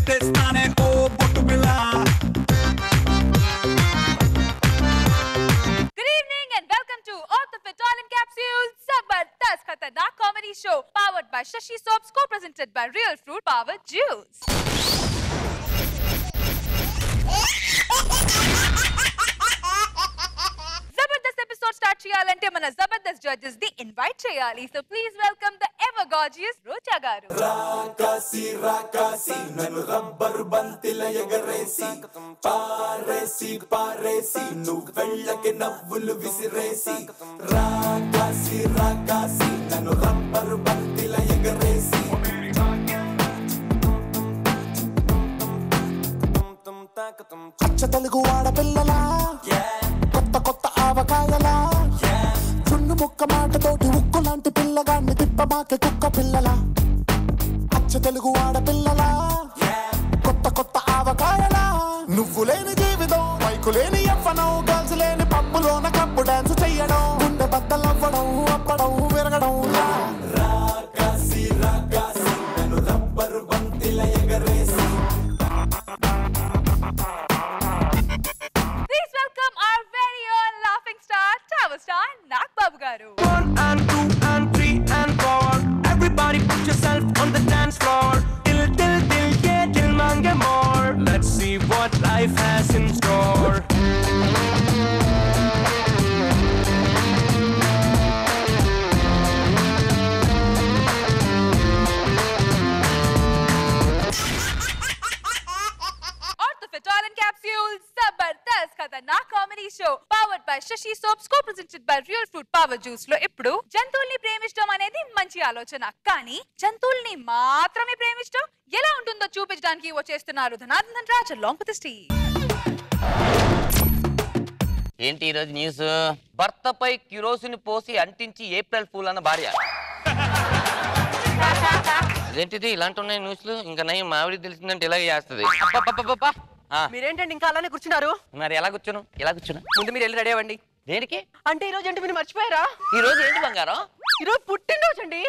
పెట్టేస్తానే ఓ బొట్టు పిల్ల. Good evening and welcome to Earth of Talent Capsule Zabardast Khatarnak Comedy Show powered by Shashi Soaps, co-presented by Real Fruit Powered Juice. Episode start cheyalante mana Zabardast judges di invite cheyali, so please welcome the ever gorgeous Rocha garu. Rakasi nanu rubber bantila egaresi paresi nu vellake navvulu visiresi. Rakasi nanu rubber bantila egaresi. అచ్చ తెలుగు ఆడపిల్లలా కొత్త కొత్త ఆవకాయలా చున్ను ముక్క మాటతోటి ఉక్కు లాంటి పిల్లగాన్ని తిప్పమాకే కుక్క పిల్లలా. అచ్చ తెలుగు ఆడపిల్లలా కొత్త కొత్త ఆవకాయలా నువ్వు లేని జీవితం మైకు లేని ఎవ్వడం గర్ల్స్ లేని పప్పులోన కప్పు డాన్స్ చెయ్యడం గుండె బద్దలవ్వడం అప్పడం విరగడం. రాకాసి నన్ను రబ్బరు బంతిల ఎగరేసి. Please welcome our very own laughing star, Tower Star Nag Babu garu. 1 and 2 and 3 and 4. Everybody put yourself on the dance floor. Till, yeah, till mange more. Let's see what life has in store. Talent Capsule Zabardast Khatarnak Comedy Show powered by Shashi Soaps, co-presented by Real Fruit Power Juice లో ఇప్పుడు జంతువుల్ని ప్రేమించడం అనేది మంచి ఆలోచన, కానీ జంతువుల్ని మాత్రమే ప్రేమించడం ఎలా ఉంటుందో చూపించడానికి వచ్చేస్తున్నారు ధనార్దన్ Raj along with the team. ఏంటి ఈరోజు న్యూస్? భర్తపై కిరోసిన్ పోసి అంటించి ఏప్రిల్ ఫూల్ అన్న భార్య. అదేంటిది ఇలాంటి ఉన్నాయి న్యూస్లు? ఇంకా నయం మావిడికి తెలిసిందంటే ఇలాగే చేస్తుంది. మీరేంటండి ఇంకా అలానే కూర్చున్నారు? మరి ఎలా కూర్చును? ముందు మీరు వెళ్ళి రెడీ అవ్వండి. దేనికి? అంటే ఈ రోజు ఏంటి మీరు మర్చిపోయారా? ఈ రోజు ఏంటి బంగారం? ఈ రోజు పుట్టినరోజు అండి.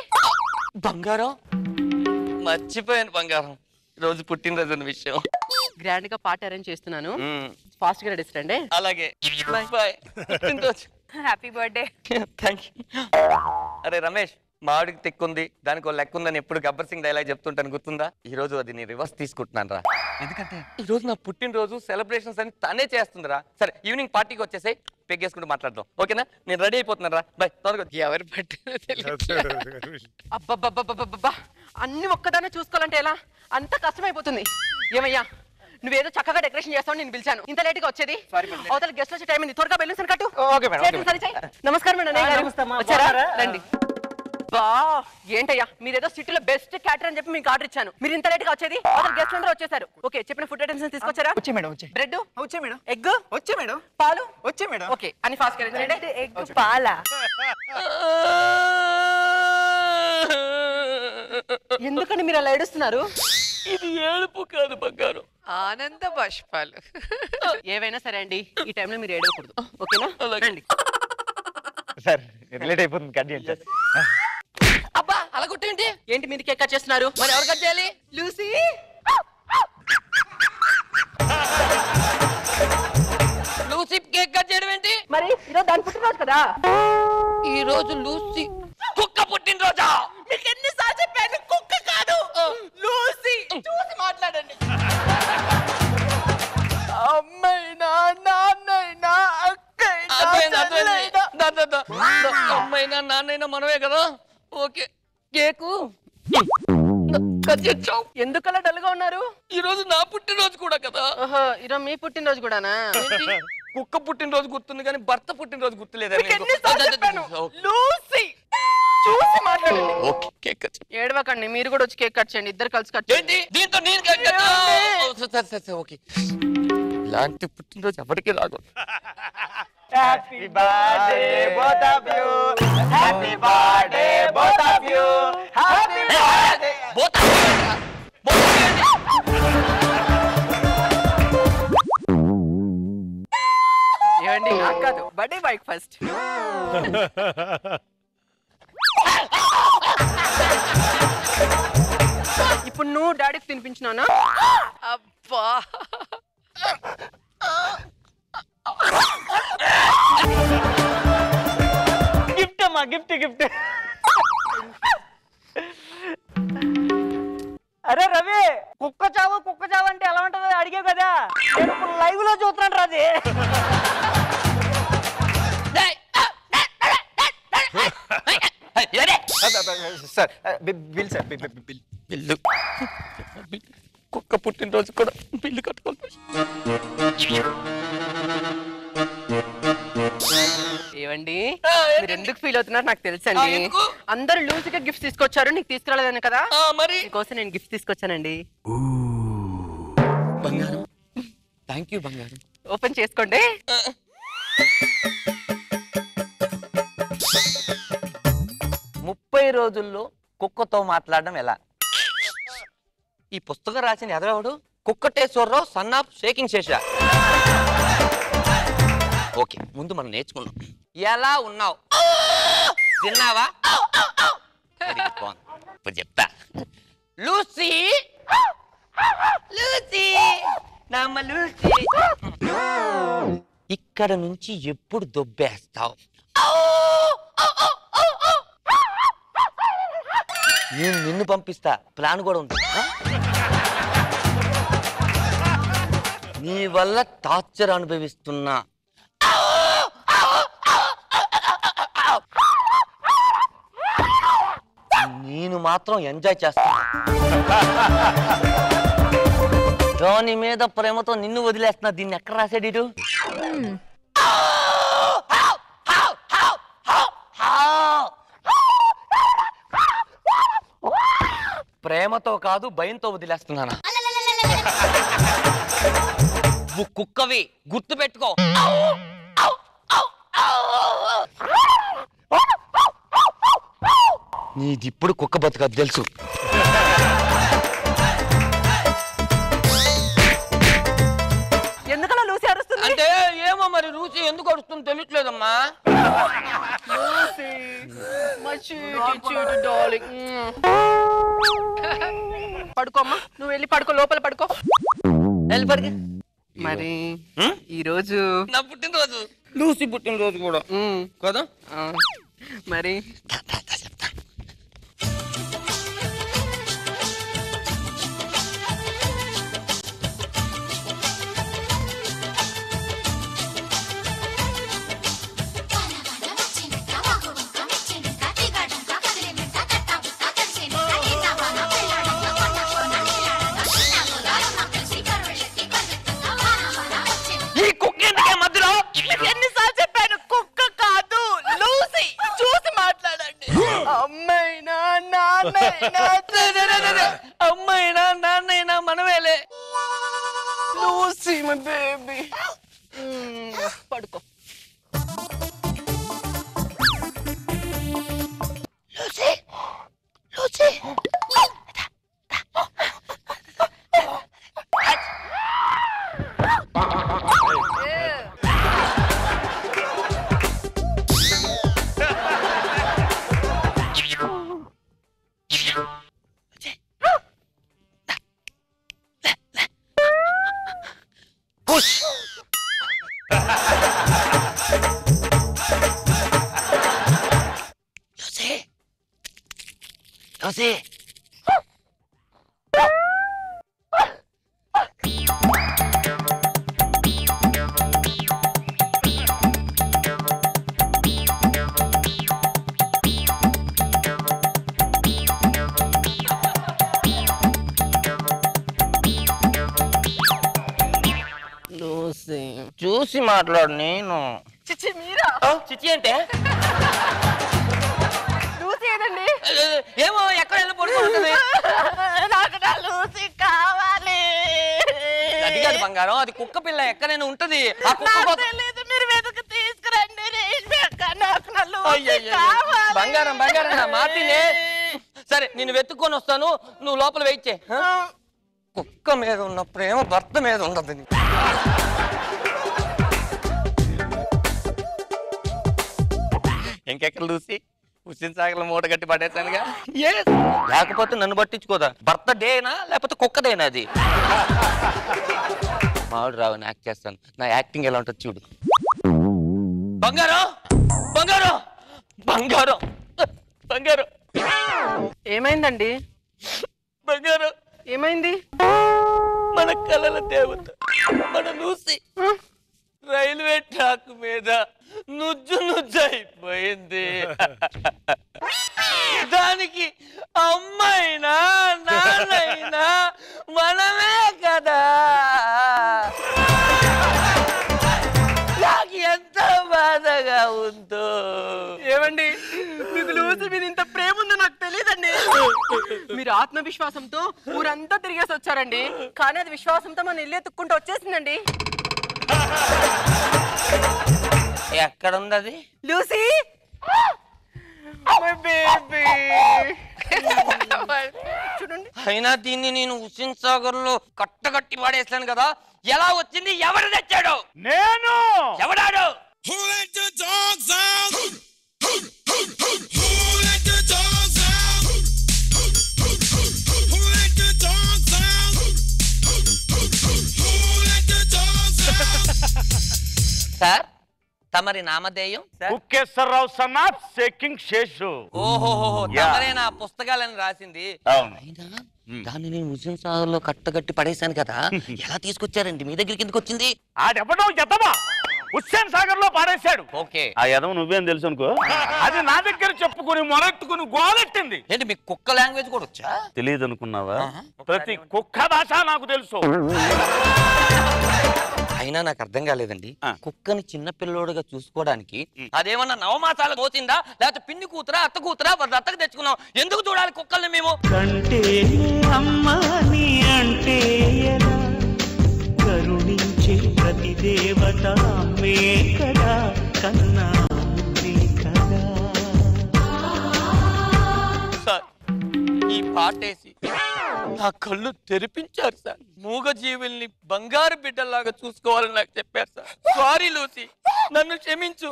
బంగారం మర్చిపోయాను. బంగారం ఈ రోజు పుట్టినరోజు అన్న విషయం. గ్రాండ్ గా పార్టీ అరేంజ్ చేస్తున్నాను, ఫాస్ట్ గా రెడీ చేయండి. అలాగే బాయ్. పుట్టినరోజు హ్యాపీ బర్త్డే. Thank you. అరే రమేష్, మావిడికి తెక్కుంది దానికి ఒక లెక్క ఉందని ఎప్పుడు గబ్బర్ సింగ్ డైలాగ్ చెప్తుంటాను, గుర్తుందా? ఈ రోజు అది నేను రివర్స్ తీసుకుంటున్నాను రా. ఎందుకంటే ఈ రోజు నా పుట్టినరోజు సెలబ్రేషన్స్ అని తనే చేస్తుందిరా. సరే ఈవినింగ్ పార్టీకి వచ్చేసాయి, పెగ్గేసుకుంటూ మాట్లాడదాం, ఓకేనా? నేను రెడీ అయిపోతున్నాను రా, బాయ్. త్వరగా. ఎవరు అబ్బబ్బబ్బబ్బబ్బబ్బా, అన్ని ఒక్కదానే చూసుకోవాలంటే ఎలా? అంత కష్టమైపోతుంది. ఏమయ్యా, నువ్వేదో చక్కగా డెకరేషన్ చేస్తావు, నేను పిలిచాను. ఇంత లేట్ గా వచ్చేది? అవతల గెస్ట్ వచ్చే టైం ఉంది, త్వరగా బెలూన్స్ కట్టు. నమస్కారం మేడం. వచ్చారా? రండి. బా ఏంటయ్యా, మీరేదో సిటీలో బెస్ట్ క్యాటర్ అని చెప్పి మీకు ఆర్డర్ ఇచ్చాను, మీరు ఇంత లేట్ గా వచ్చేది? అసలు గెస్ట్ అందరూ వచ్చేసారు. ఓకే, చెప్పిన ఫుడ్ ఐటమ్స్ తీసుకొచ్చారా? వచ్చే మేడం, వచ్చే. బ్రెడ్ వచ్చే మేడం. ఎగ్ వచ్చే మేడం. పాలు వచ్చే మేడం. ఓకే, అన్ని ఫాస్ట్ గా రండి. ఎగ్ పాలా? ఎందుకండి మీరు అలా ఏడుస్తున్నారు? ఇది ఏడుపు కాదు బంగారం, ఆనంద బాష్పాలు. ఏవైనా సరే అండి, ఈ టైంలో మీరు ఏడవకూడదు, ఓకేనా? రండి. సార్ లేట్ అయిపోతుంది, కట్ చేయండి. అబ్బా అలా కొట్టేంటి? ఏంటి మీరు కేక్ కట్ చేస్తున్నారు? మరి ఎవరు కట్ చేయాలి? లూసీ. లూసీ కేక్ కట్ చేయడం ఏంటి? మరి ఈరోజు దాని పుట్టినరోజు కదా. ఈ రోజు లూసీ కుక్క పుట్టినరోజా? మీకు ఎన్నిసార్లు చెప్పాను, కుక్క కాదు లూసీ. చూసి మాట్లాడండి. అమ్మైనా నాన్నైనా అమ్మైనా నాన్నైనా మనమే కదా. ఓకే, కేకు కట్ చేద్దాం. ఎందుకలా డల్ గా ఉన్నారు? ఈ రోజు నా పుట్టినరోజు కూడా కదా. ఈరోజు మీ పుట్టినరోజు కూడానా? కుక్క పుట్టినరోజు గుర్తుంది కానీ భర్త పుట్టినరోజు గుర్తులేదండి. చూసి మాట్లాడండి. Okay, cake cut. ఏడవకండి, మీరు కూడా వచ్చి కేక్ కట్ చేయండి, ఇద్దరు కలిసి కట్ చేయండి. దీంతో నేను కేక్ కట్. ఓకే, ఇలాంటి పుట్టినరోజు ఎవరికి రాదు. Happy birthday both of you. Happy birthday both of you. Happy birthday both of you. ఏమండి, నాకు కాదు, బర్త్డే బైక్ ఫస్ట్. ఇప్పుడు నువ్వు డాడీకి తినిపించినానా? అబ్బా గిఫ్ట్ అమ్మా, గిఫ్ట్ గిఫ్ట్. అరే రవి, కుక్క చావు అంటే ఎలా ఉంటుందో అడిగావు కదా, నేను ఇప్పుడు లైవ్ లో చూస్తున్నాను రాది. Sir bill sir bill. కుక్క పుట్టినరోజు కూడా బిల్లు కట్టుకోవాలి. ఏవండి మీరు ఎందుకు ఫీల్ అవుతున్నారు నాకు తెలుసండి. అందరూ లూసిగా గిఫ్ట్ తీసుకొచ్చారు, నీకు తీసుకురాలేదని కదా. మరి నీకోసం నేను గిఫ్ట్ తీసుకొచ్చానండి. బంగారం, థ్యాంక్ యూ బంగారం. ఓపెన్ చేసుకోండి. 30 రోజుల్లో కుక్కతో మాట్లాడడం ఎలా? ఈ పుస్తకం రాసిన ఎదరవాడు Kukkateswararao son of shaking Sesha. Okay, ముందు మనం నేర్చుకున్నాం. ఎలా ఉన్నావు? తిన్నావా? ఇప్పుడు చెప్తా. లూసీ లూసీ నమ్మ లూసీ, ఇక్కడ నుంచి ఎప్పుడు దొబ్బేస్తావు? నేను నిన్ను పంపిస్తా, ప్లాన్ కూడా ఉంది. నీ వల్ల టార్చర్ అనుభవిస్తున్నా. నేను మాత్రం ఎంజాయ్ చేస్తున్నా. దాని మీద ప్రేమతో నిన్ను వదిలేస్తున్నా. దీన్ని ఎక్కడ రాశాడు ఇటు? ప్రేమతో కాదు, భయంతో వదిలేస్తున్నానా? నువ్వు కుక్కవి, గుర్తు పెట్టుకో. నీది ఇప్పుడు కుక్క బతుకది తెలుసు. ఎందుకలా లూసి అరుస్తుంది? అంటే ఏమో మరి, లూసి ఎందుకు అరుస్తుంది తెలియట్లేదమ్మా. పడుకోమ్మా, నువ్వు వెళ్ళి పడుకో, లోపల పడుకో. వెళ్ళి పడికి. మరి ఈ రోజు నా పుట్టినరోజు, లూసి పుట్టినరోజు కూడా కదా. మరి ఎన్నిసార్లు చెప్పాను, కుక్క కాదు లూసి. చూసి మాట్లాడండి. అమ్మైనా అమ్మైనా నాన్నైనా మనమేలే. Lucy my baby. పడుకో. Lucy Lucy Lucy. చూసి మాట్లాడు. నేను చిచ్చి మీరా? చిచ్చి అంటే లూసి ఏదండి? ఏమో ఎక్కడ వెళ్ళి పడుకుంటుంది. నాకు నా లూసి కావాలి. అది కాదు బంగారం, అది కుక్క పిల్ల ఎక్కడైనా ఉంటది. ఆ కుక్క మీరు వెతుకు తీసుకురండి. నాకు నా లూసి కావాలి. బంగారం బంగారం నా మాటినే. సరే నేను వెతుక్కొని వస్తాను, నువ్వు లోపల వెయిట్ చేయి. కుక్క మీద ఉన్న ప్రేమ భర్త మీద ఉండదు. ఇంకెక్కడ లూసి? హుస్సేన్ సాగర్ లో మూట కట్టి పడేసానుగా. లేకపోతే నన్ను పట్టించుకోదా? బర్త్డేనా లేకపోతే కుక్కదేనా అది? మామిడి రావుని యాక్ట్ చేస్తాను. నా యాక్టింగ్ ఎలా ఉంటుంది చూడు. బంగారం బంగారం బంగారం బంగారం. ఏమైందండి? బంగారం ఏమైంది? మన కళల దేవత మన లూసి రైల్వే ట్రాక్ మీద నుజ్జు నుజ్జైపోయింది. దానికి అమ్మైనా నాన్నైనా మనమే కదా. నాకు ఎంత బాధగా ఉందో. ఏమండి, మీకు లూసి మీద ఇంత ప్రేమ ఉందో నాకు తెలియదండి. మీరు ఆత్మవిశ్వాసంతో ఊరంతా తిరిగేసి వచ్చారండి, కానీ అది విశ్వాసంతో మన ఇల్లు ఎత్తుక్కుంటూ వచ్చేసిందండి. ఎక్కడుంది అది? లూసీ చూడండి. అయినా దీన్ని నేను హుస్సేన్ సాగర్ లో కట్టగట్టి పడేసాను కదా. ఎలా వచ్చింది? ఎవరు తెచ్చాడు? నేను. ఎవడాడు? Who let the dogs out? Who let the dogs out? Who let the dogs out? Who let the dogs out? Sir తమరి నామధేయం? కుక్కేశ్వరరావు సన్ ఆఫ్ షేకింగ్ శేషు. ఓహోహో, యా. తమరే నా పుస్తకాలను రాసింది. అవును. అయినా దాన్ని నేను హుస్సేన్ సాగర్ లో కట్టగట్టి పడేశాను కదా. ఎలా తీసుకొచ్చారండి? మీ దగ్గరికి ఎందుకు వచ్చింది? ఆడెవడో ఎదవా హుస్సేన్ సాగర్ లో పాడేశాడు. ఓకే. ఆ ఎదవ నువ్వేం తెలుసు అనుకో. అది నా దగ్గర చెప్పుకుని మొరెత్తుకుని గోలెట్టింది. ఏంటి మీకు కుక్క లాంగ్వేజ్ కూడా వచ్చా? తెలియదు అనుకున్నావా? ప్రతి కుక్క భాష నాకు తెలుసు. అయినా నాకు అర్థం కాలేదండి. ఆ. కుక్కని చిన్న పిల్లోడుగా చూసుకోవడానికి అదేమన్నా నవమాసాలు పోసిందా లేకపోతే పిన్ని కూతురా అత్త కూతురా వారి అత్తకు తెచ్చుకున్నాం? ఎందుకు చూడాలి కుక్కల్ని మేము? కంటే అమ్మా నీ అంటే ఎలా కరుణించే ప్రతి దేవత అమ్మే కదా కన్నా అమ్మే కదా. సార్ ఈ పాటేసి నా కళ్ళు తెరిపించారు సార్. మూగ జీవుల్ని బంగారు బిడ్డల్లాగా చూసుకోవాలని నాకు చెప్పారు సార్. సారీ లూసి, నన్ను క్షమించు.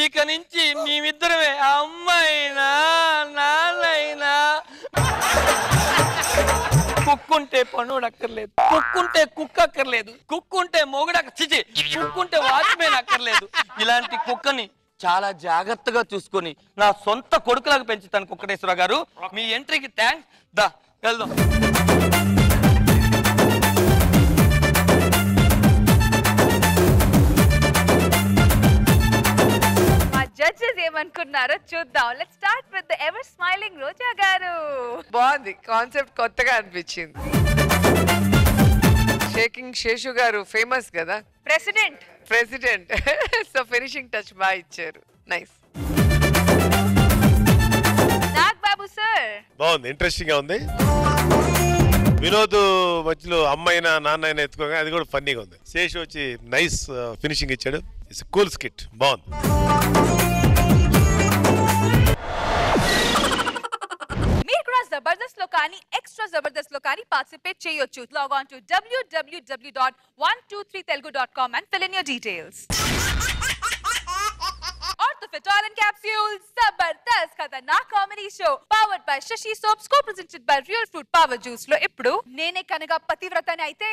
ఇక నుంచి మేమిద్దరమే అమ్మైనా నాన్నైనా. కుక్కుంటే పనుడు అక్కర్లేదు, కుక్కుంటే కుక్క అక్కర్లేదు, కుక్కుంటే మొగుడు చిచి కుక్కుంటే వాచ్మెన్ అక్కర్లేదు. ఇలాంటి కుక్కని చాలా జాగ్రత్తగా చూసుకొని నా సొంత కొడుకులాగా పెంచుతాను కుక్కటేశ్వర గారు. మీ ఎంట్రీకి థ్యాంక్స్. దా వెళ్దాం. మా జడ్జెస్ ఏమనుకున్నారో చూద్దాం. Let's start with the ever smiling Roja గారు. బాగుంది, కాన్సెప్ట్ కొత్తగా అనిపించింది. షేకింగ్ శేషు గారు ఫేమస్ కదా, ప్రెసిడెంట్. సో ఫినిషింగ్ టచ్ బాగా ఇచ్చారు. నైస్. నాగ్ బాబు సార్. బాగుంది, ఇంట్రెస్టింగ్ గా ఉంది. వినోద్ మధ్యలో అమ్మైనా నాన్నైనా ఎత్తుకోగా అది కూడా ఫన్నీగా ఉంది. శేషు వచ్చి నైస్ ఫినిషింగ్ ఇచ్చాడు. ఇట్స్ కూల్ స్కిట్, బాగుంది. మీరు కూడా జబర్దస్త్ లో కానీ ఎక్స్ట్రా జబర్దస్త్ లో కానీ పార్టిసిపేట్ చేయొచ్చు. Log on to www.123telugu.com and fill in your details. Orthofit Oil and Capsules Zabardast Khatarnak Comedy Show powered by Shashi Soaps, co-presented by Real Fruit Power Juice లో ఇప్పుడు నేనే కనుక పతివ్రతని అయితే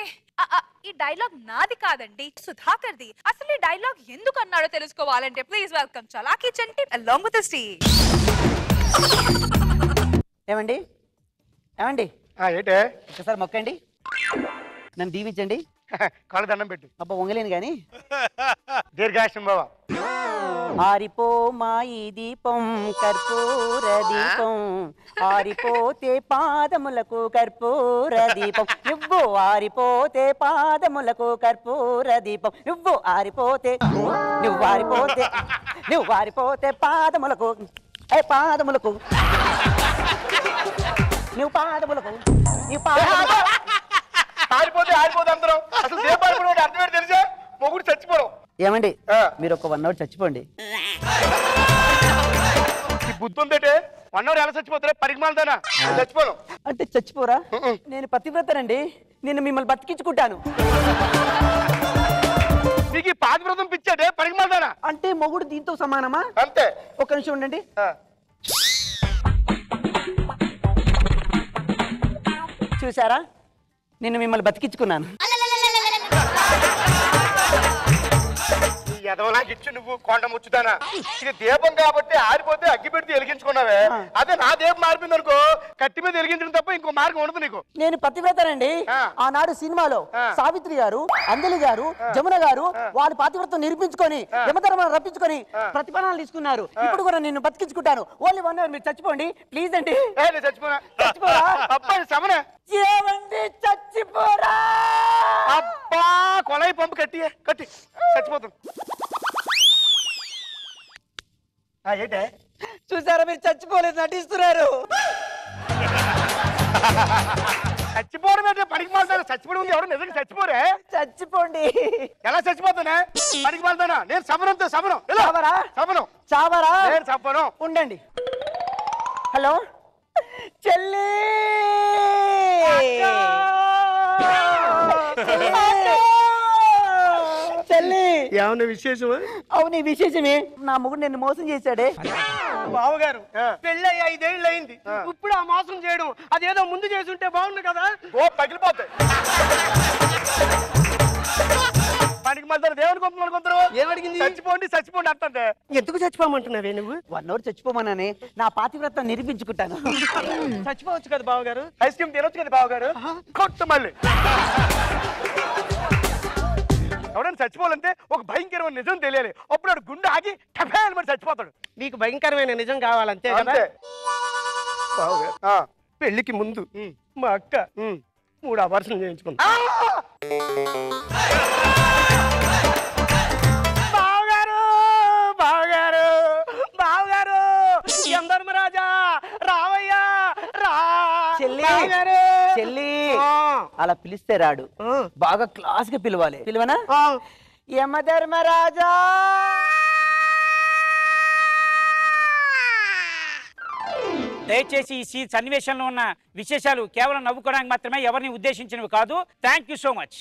ఈ డైలాగ్ నాది కాదండి, సుధాకర్ది. అసలు ఈ డైలాగ్ ఎందుకు అన్నాడో తెలుసుకోవాలంటే please welcome Chalaki Chanti along with the stage. ఏమండి ఏమండి ఏంటే ఒకసారి మొక్కండి, నన్ను దీవించండి. కాళ్ళు దండం పెట్టు. అబ్బా వంగలేను కానీ. దీర్ఘాశం బాబా. ఆరిపో మాయి దీపం కర్పూర దీపం, ఆరిపోతే పాదములకు కర్పూర దీపం నువ్వు, ఆరిపోతే పాదములకు కర్పూర దీపం నువ్వు, ఆరిపోతే నువ్వు ఆరిపోతే పాదములకు పాదములకు నువ్వు పాదములకు ఆరిపోతే అందరం. అసలు దేపాడిపోవడం అర్థం ఏంటి తెలుసా? మొగుడు చచ్చిపోవడం. ఏమండి మీరు ఒక 1 hour చచ్చిపోండి. ఈ బుద్ధి ఉందంటే 1 hour ఎలా చచ్చిపోతారా? పరిగమాలదానా చచ్చిపోను అంటే చచ్చిపోరా? నేను పతివ్రతనండి, నేను మిమ్మల్ని బతికించుకుంటాను. నీకు ఈ పాతివ్రతం పిచ్చాడే పరిగమాలదానా? అంటే మొగుడు దీంతో సమానమా? అంతే. ఒక నిమిషం ఉండండి. చూసారా నిన్ను మిమ్మల్ని బతికించుకున్నాను. ఎదవలాగా ఇచ్చి నువ్వు కొండ ముచ్చుతానా? ఇది దీపం కాబట్టి ఆరిపోతే అగ్గి పెడితే వెలిగించుకున్నావే. అదే నా దీపం మారిపోయింది అనుకో, కట్టి మీద వెలిగించడం తప్ప ఇంకో మార్గం ఉండదు నీకు. నేను పతివ్రతనండి. ఆనాడు సినిమాలో సావిత్రి గారు, అంజలి గారు, జమున గారు వాళ్ళ పాతివ్రతం నిరూపించుకొని యమధర్మను రప్పించుకొని ప్రతిఫలాలు తీసుకున్నారు. ఇప్పుడు కూడా నిన్ను బతికించుకుంటాను. ఓన్లీ 1 hour మీరు చచ్చిపోండి ప్లీజ్ అండి. చచ్చిపోరా అబ్బాయి సమన ఏమండి చచ్చిపోరా? అబ్బా కొలాయి పంపు కట్టి చచ్చిపోతాం. ఏంటే చూసారా మీరు చచ్చిపోలేదు నటిస్తున్నారు. చచ్చిపోవడం అంటే పనికి మారుతాను. చచ్చిపోవడం ఉంది ఎవరు నిజంగా చచ్చిపోరే? చచ్చిపోండి. ఎలా చచ్చిపోతానే? పనికి మారుతానా? నేను సమరంతో సమరం సమరం చావరా? నేను చెప్పను. ఉండండి. హలో చెల్లి చెల్లి ఏమన్నా విశేషమా? అవును విశేషమే. నా మొగుడు నిన్ను మోసం చేశాడే. బావగారు పెళ్ళి 5 ఏళ్ళు అయింది. ఇప్పుడు ఆ మోసం చేయడం అదేదో ముందు చేసి ఉంటే బాగుంది కదా. ఓ పగిలిపోతాయి. పనికి మళ్ళీ దేవుని కొంటున్నారు. ఏమడిగింది? చచ్చిపోండి అంటుందే. ఎందుకు చచ్చిపోమంటున్నావే నువ్వు? 1 hour చచ్చిపోమన్నానే. నా పాతివ్రతం నిరూపించుకుంటాను. చచ్చిపోవచ్చు కదా బావగారు. ఐస్ క్రీమ్ తినొచ్చు కదా బావగారు. కొట్టు మళ్ళీ ఎవడైనా చచ్చిపోవాలంటే ఒక భయంకరమైన నిజం తెలియాలి. అప్పుడు వాడు గుండె ఆగి టఫేల్ మరి చచ్చిపోతాడు. నీకు భయంకరమైన నిజం కావాలంతే కదా. పెళ్లికి ముందు మా అక్క 3 అబార్షన్లు చేయించుకుంటా. బావగారు యమధర్మరాజా రావయ్యా రా. చెల్లి అలా పిలిస్తే రాడు. బాగా క్లాస్ గా పిలవాలి. పిలవనా? యమధర్మరాజా దయచేసి ఈ సన్నివేశంలో ఉన్న విశేషాలు కేవలం నవ్వుకోవడానికి మాత్రమే, ఎవరిని ఉద్దేశించినవి కాదు. Thank you so much.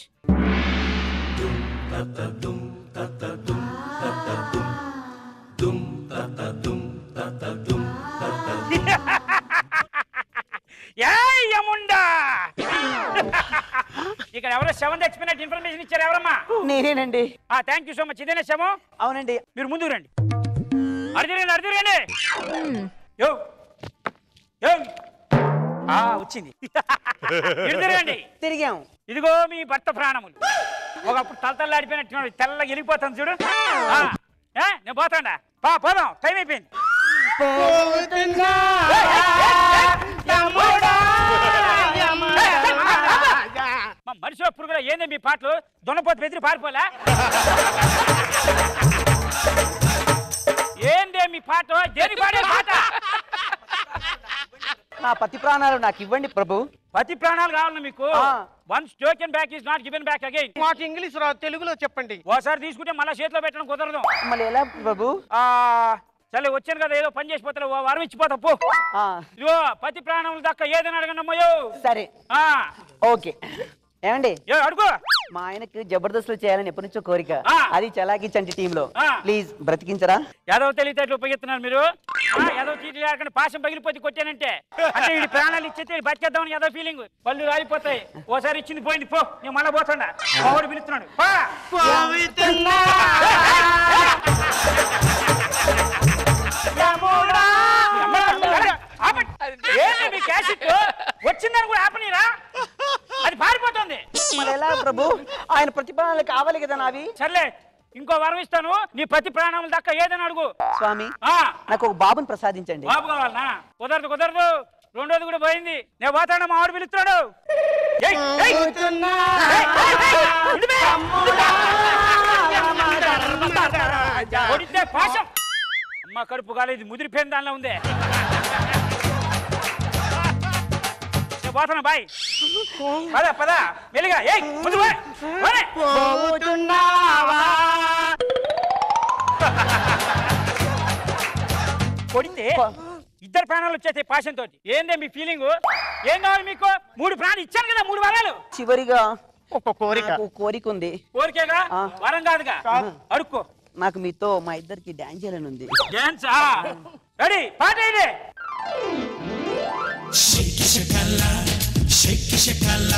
ఇక్కడ ఎవరో శవం తెచ్చిపోయినట్టు ఇన్ఫర్మేషన్ ఇచ్చారు. ఎవరమ్మా? నేనేనండి. Thank you so much. ఇదేనా శవం? అవునండి. మీరు ముందుకు రండి. అడిదిరండి. వచ్చింది. తిరగండి. తిరిగాం. ఇదిగో మీ భర్త ప్రాణములు. ఒకప్పుడు తలతల్లాడిపోయినట్టు తెల్లగా వెళ్ళిపోతాను చూడు. నేను పోతాడా? పోదాం, టైం అయిపోయింది. మనిషి పురుగులో ఏంది మీ పాటలు? దొన్నపోతు బెదిరి పారిపోలే ఏందే మీ పాట? దేని పాడే పాట? నా పతి ప్రాణాలు నాకు ఇవ్వండి ప్రభు. పతి ప్రాణాలు కావాలి మీకు? Once token back is not given back again. మాకు ఇంగ్లీష్ రాదు, తెలుగులో చెప్పండి. ఓసారి తీసుకుంటే మళ్ళీ చేతిలో పెట్టడం కుదరదు. మళ్ళీ ఎలా ప్రభు? సరే వచ్చాను కదా, ఏదో పని చేసిపోతా, వారం ఇచ్చిపోతా పో. ఇదిగో పతి ప్రాణములు దక్క ఏదైనా అడగనమ్మయ్యో. సరే ఓకే. ఏమండి అడుగు. మా ఆయనకి జబర్దస్త్ చేయాలని ఎప్పటి నుంచో కోరిక. అది చలాకి చంటి టీమ్ లో ప్లీజ్ బ్రతికించరా? యాదవ తెలివితేటలు ఉపయోగిస్తున్నారు మీరు. యాదవ చీటీ లేకుండా పాశం పగిలిపోతే కొట్టానంటే అంటే వీడి ప్రాణాలు ఇచ్చేస్తే బతికేద్దామని యాదవ ఫీలింగ్. పళ్ళు రాలిపోతాయి. ఓసారి ఇచ్చింది పోయింది పో. నేను మళ్ళా పోతాడా? మావాడు పిలుస్తున్నాడు. వచ్చిందని కూడా ఆపనీరా? అది పారిపోతుంది. ఎలా ప్రభు? ఆయన ప్రతి ప్రాణాలు కావాలి కదా నావి. సర్లే ఇంకో వరం ఇస్తాను. నీ ప్రతి ప్రాణాలు దక్క ఏదని అడుగు. స్వామి నాకు ఒక బాబుని ప్రసాదించండి. బాబు కావాలనా? కుదరదు. రెండోది కూడా పోయింది. నేను పోతాడా? మా వాడు పిలుస్తున్నాడు. పాశం అమ్మ కడుపు కాలేదు, ముదిరిపోయిన దానిలో ఉందే. పోతున్నా బాయ్. పద మెల్లిగా. ముందు కొడితే 2 ప్రాణాలు వచ్చేస్తాయి పాశం తోటి. ఏందే మీ ఫీలింగ్? ఏం కావాలి మీకు? 3 ప్రాణాలు ఇచ్చాను కదా, 3 వరాలు. చివరిగా ఒక కోరిక ఉంది. కోరికేగా, వరం కాదుగా. అడుక్కో. నాకు మీతో మా ఇద్దరికి డాన్స్ చేయాలని ఉంది. డాన్స్? రెడీ, పాట ఇది. షెక్కి షకాల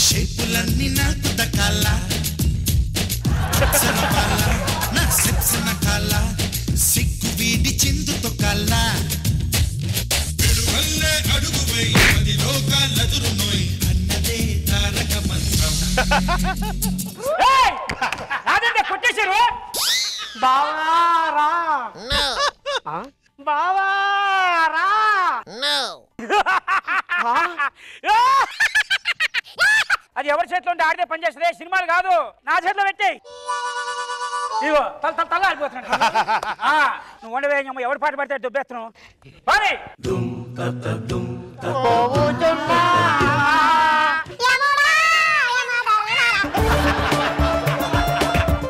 షేపులన్నీ నాకు దక్కాల నా సెప్సన కాల సిగ్గు వీడి చిందుతో కాల పెరువల్లే అడుగు వేయి 10 లోకాలెదురు నోయ్ అన్నదే తారక మంత్రం. అదంటే కొట్టేశారు బావారా బావారా అది ఎవరి చేతిలో ఉంటే ఆడితే పనిచేస్తుంది సినిమాలు కాదు నా చేతిలో పెట్టి ఇగో తల ఆడిపోతున్నాడు నువ్వు వండవే ఎవరు పాట పడితే దుబ్బేస్తున్నావు పని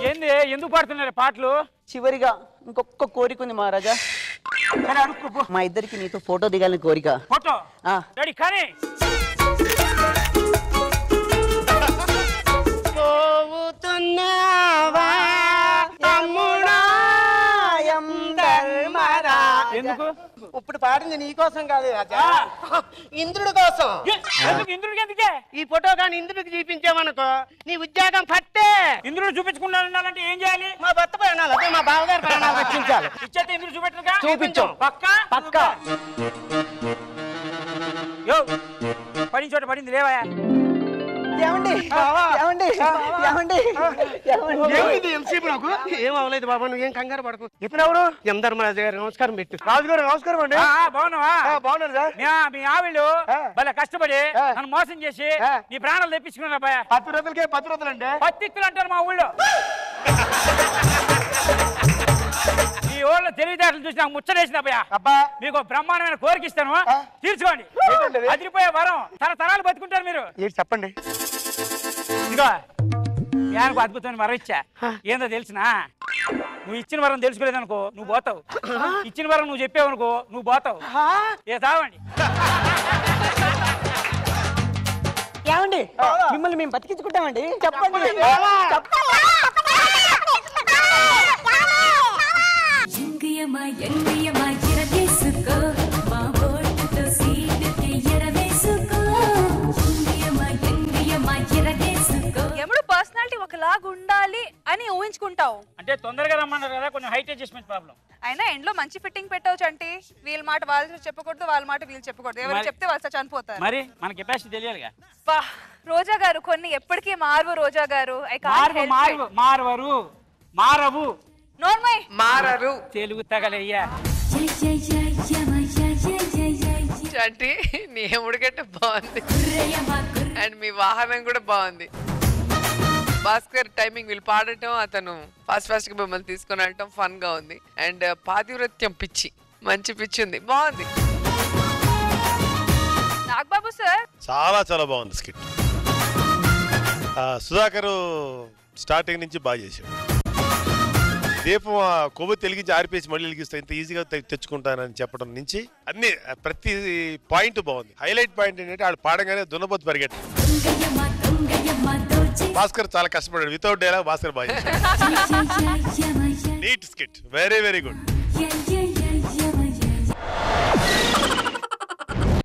ఏంది ఎందుకు పాడుతున్నారు పాటలు చివరిగా ఇంకొక కోరిక ఉంది మహారాజా మా ఇద్దరికి నీతో ఫోటో దిగాలని కోరిక ఫోటో రెడీ కానీ ఎందుకు ఇప్పుడు పాడింది నీ కోసం కాదు రాజా ఇంద్రుడి కోసం ఇంద్రుడికి ఎందుకే ఈ ఫోటో కానీ ఇంద్రుడికి చూపించామనుకో నీ ఉద్యోగం పట్టే ఇంద్రుడు చూపించుకుంటా ఉండాలంటే ఏం చేయాలి మా భర్త ప్రాణాలు అదే మా బావగారి ప్రాణాలు రక్షించాలి ఇచ్చేస్తే ఇంద్రుడు చూపెట్టరుగా చూపించాం పక్కా పక్కా యో పడిన చోట పడింది లేవయా ఏమండి ఏమండి ఏమండి ఏమైంది ఎంతసేపు నాకు ఏం అవ్వలేదు బాబా నువ్వేం కంగారు పడకు ఇప్పుడు ఎవరు ఎం ధర్మరాజు గారు నమస్కారం పెట్టు రాజుగారు నమస్కారం అండి. బాగున్నావా బాగున్నారు సార్. మీ ఆవిళ్ళు భలే కష్టపడి నన్ను మోసం చేసి నీ ప్రాణాలు తెప్పించుకున్నారు అబ్బాయి 10 రోజులకే 10 రోజులు అండి. పత్తిత్తులు అంటారు మా ఊళ్ళో ఈ ఊళ్ళో తెలివితేటలు చూసి నాకు ముచ్చటేసింది అబ్బాయి అబ్బా మీకు బ్రహ్మాండమైన కోరిక ఇస్తాను తీర్చుకోండి అదిరిపోయే వరం తరతరాలు బతుకుంటారు మీరు చెప్పండి ఇదిగో యానికి అద్భుతమైన వరం ఇచ్చా ఏందో తెలిసినా నువ్వు ఇచ్చిన వరం తెలుసుకోలేదు అనుకో నువ్వు పోతావు ఇచ్చిన వరం నువ్వు చెప్పావు అనుకో నువ్వు పోతావు ఏ తావండి ఏమండి మిమ్మల్ని మేము బతికించుకుంటామండి చెప్పండి ఎముడు పర్సనాలిటీ ఒకలాగా ఉండాలి అని ఊహించుకుంటావు అంటే తొందరగా రమ్మన్నారు కదా కొంచెం హైట్ అడ్జస్ట్మెంట్ ప్రాబ్లం అయినా ఎండ్లో మంచి ఫిట్టింగ్ పెట్టవచ్చు అంటే వీళ్ళ మాట వాళ్ళు చెప్పకూడదు వాళ్ళ మాట వీళ్ళు చెప్పకూడదు ఎవరు చెప్తే వాళ్ళు చనిపోతారు మరి మన కెపాసిటీ తెలియాలిగా రోజా గారు కొన్ని ఎప్పటికీ మారవు రోజా గారు మారవు నోర్మై మారరు తెలుగు తగలయ్యా అంటే నీ ఎముడిగట్ట బాగుంది అండ్ మీ వాహనం కూడా బాగుంది భాస్కర్ టైమింగ్ వీళ్ళు పాడటం అతను ఫాస్ట్ గా మిమ్మల్ని తీసుకొని వెళ్ళటం ఫన్ గా ఉంది అండ్ పాతివ్రత్యం పిచ్చి మంచి పిచ్చి ఉంది బాగుంది నాగబాబు సార్ చాలా చాలా బాగుంది స్కిట్ సుధాకర్ స్టార్టింగ్ నుంచి బాగా చేశాడు దీపం కొవ్వు తెలిగించి ఆరిపేసి మళ్ళీ వెలిగిస్తే ఇంత ఈజీగా తెచ్చుకుంటానని చెప్పడం నుంచి అన్ని ప్రతి పాయింట్ బాగుంది హైలైట్ పాయింట్ ఏంటంటే ఆడు పాడగానే దున్నపోతు పరిగెట్టు భాస్కర్ చాలా కష్టపడ్డాడు వితౌట్ డైలాగ్ భాస్కర్ బాగా neat skit very very good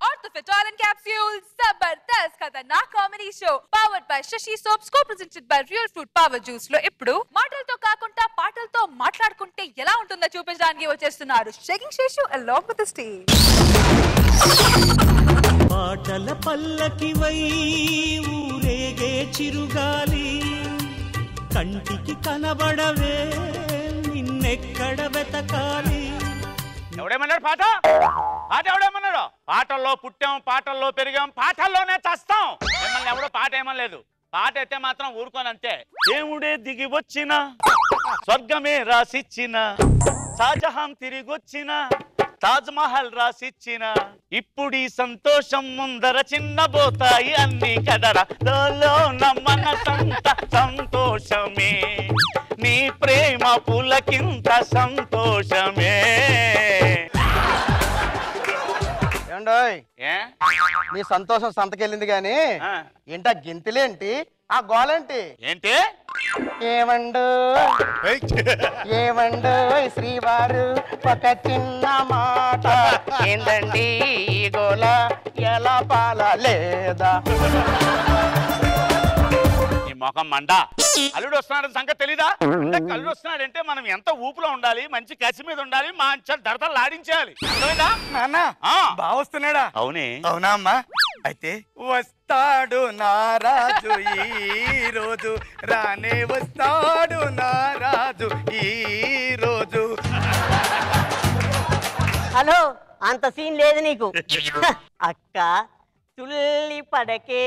Orthofit Capsules, Zabardast Khatarnak Comedy Show, powered by Shashi Soaps, co-presented by Real Fruit Power Juice లో ఇప్పుడు మాటలతో కాకుండా పాటలతో మాట్లాడుకుంటే ఎలా ఉంటుందో చూపించడానికి వచ్చేస్తున్నారు shaking Seshu along with the stage. పాటల పల్లకివై ఊరేగే చిరుగాలి కంటికి కనబడవే నిన్నెక్కడ వెతకాలి. ఎవడేమన్నాడు పాట ఎవడేమన్నాడు పాటల్లో పుట్టాం పాటల్లో పెరిగాం పాటల్లోనే చస్తాం మిమ్మల్ని ఎవడో పాట ఏమనలేదు పాట అయితే మాత్రం ఊరుకోని అంతే దేవుడే దిగి వచ్చిన స్వర్గమే రాసిచ్చిన షాజహాన్ తిరిగొచ్చిన తాజ్ మహల్ రాసిచ్చిన ఇప్పుడు ఈ సంతోషం ముందర చిన్నబోతాయి అన్ని కదరా మనసంత సంతోషమే నీ ప్రేమ పులకింత సంతోషమే. మీ సంతోషం సంతకెళ్ళింది గాని ఏంటా గింతలేంటి ఆ గోలేంటి ఏంటి ఏమండు ఏమండు శ్రీవారు ఒక చిన్న మాట ఏందండి ఈ గోల ఎలా పాల లేదా ఈ మొఖం మండ అల్లుడు వస్తున్నాడు సంగతి తెలీదా? అంటే అల్లుడు వస్తున్నాడంటే మనం ఎంత ఊపులో ఉండాలి, మంచి కసి మీద ఉండాలి, మంచి దడతలు లాడించేయాలి. అర్థమైందా? నాన్న బాగా వస్తున్నాడా? అవునే. అవునా అమ్మా? అయితే వస్తాడు నారాజు ఈ రోజు, రానే వస్తాడు నారాజు ఈ రోజు. హలో, అంత సీన్ లేదు నీకు. అక్క తుల్లి పడకే,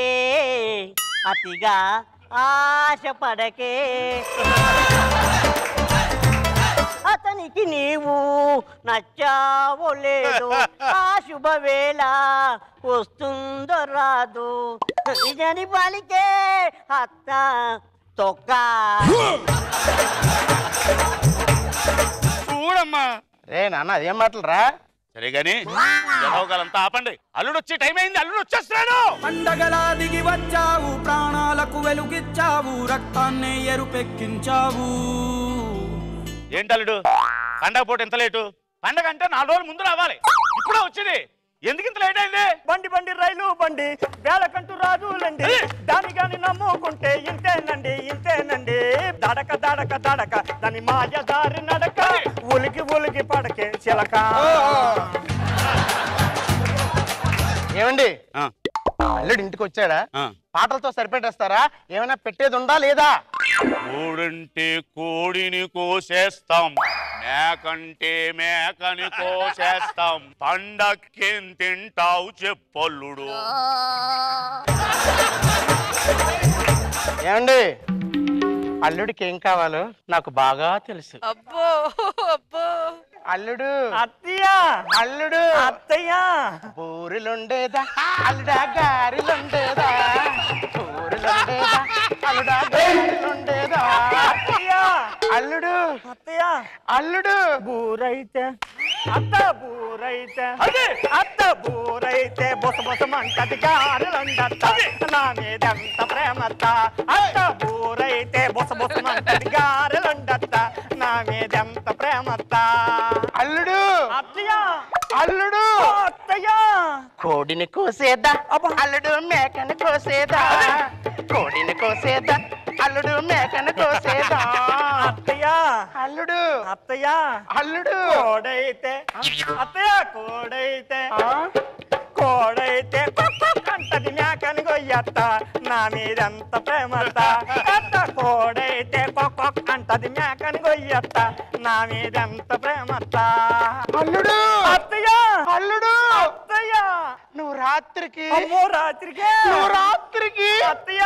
అతిగా ఆశ పడకే, అతనికి నీవు నచ్చావో లేదో, ఆ శుభవేళ వస్తుందో రాదు, నిజని పలికే అత్త తొక్క. చూడమ్మా రే నాన్న అదేం మాటలు రా. సరే గాని జనవగాలంతా ఆపండి, అల్లుడు వచ్చే టైం అయింది, అల్లుడు వచ్చేస్తున్నాడు. పండగలా దిగి వచ్చావు, ప్రాణాలకు వెలుగిచ్చావు, రక్తాన్ని ఎరుపెక్కించావు. ఏంటి అల్లుడు పండగ పూట ఎంత లేటు? పండగ అంటే 4 రోజులు ముందు రావాలి, ఇప్పుడే వచ్చింది, ఎందుకు ఇంత లేట్ అయింది? బండి బండి రైలు బండి వేలకంటూ రాజులండి, దాని గాని నమ్ముకుంటే ఇంతేనండి ఇంతేనండి, దడక దడక దడక దాని మాయ దారి నడక, ఉలికి ఉలికి పడకే చిలక. ఏమండి అల్లుడు ఇంటికి వచ్చాడా? పాటలతో సరిపెట్టేస్తారా? ఏమైనా పెట్టేది ఉందా లేదా? కోడంటే కోడిని కోసేస్తాం, మేకంటే మేకని కోసేస్తాం, పండక్కేం తింటావు చెప్పల్లుడు. ఏమండి అల్లుడికి ఏం కావాలో నాకు బాగా తెలుసు. అబ్బో అబ్బో అల్లుడు అత్తయ్య, అల్లుడు అత్తయ్య, బూరిలుండేదా అల్లుడా గారిలుండేదా, బూరిలుండేదా అల్లుడా గారిలుండేదా, అత్తయ్య, అల్లుడు అత్తయ్య, అల్లుడు బూరైతే అత్త బూరైతే అత్త బూరైతే బొస బొసమంటది గారెలుండత్త, నా మీదెంత ప్రేమత్త, అత్త బూరైతే బొస బొసమంటది గారెలుండత్త, నా మీదెంత ప్రేమత్త. అల్లుడు అత్తయ్య, అల్లుడు అత్తయ్య, కోడిని కోసేదా అల్లుడు మేకను కోసేదా, కోడిని కోసేదా అల్లుడు మేకను కోసేదా, అత్తయ్య, అల్లుడు అత్తయ్య, అల్లుడు కోడైతే అత్తయ్య, కోడైతే కోడైతే అంటది మేకని కొయ్యత్త, నా మీదెంత ప్రేమత్త, అత్త కోడైతే అంటది మేకని కొయ్యత్త, నా మీదెంత ప్రేమత్త. అల్లుడు అత్తయ్య, అల్లుడు అత్తయ్య, నువ్వు రాత్రికి అమ్మో రాత్రికి, నువ్వు రాత్రికి అత్తయ్య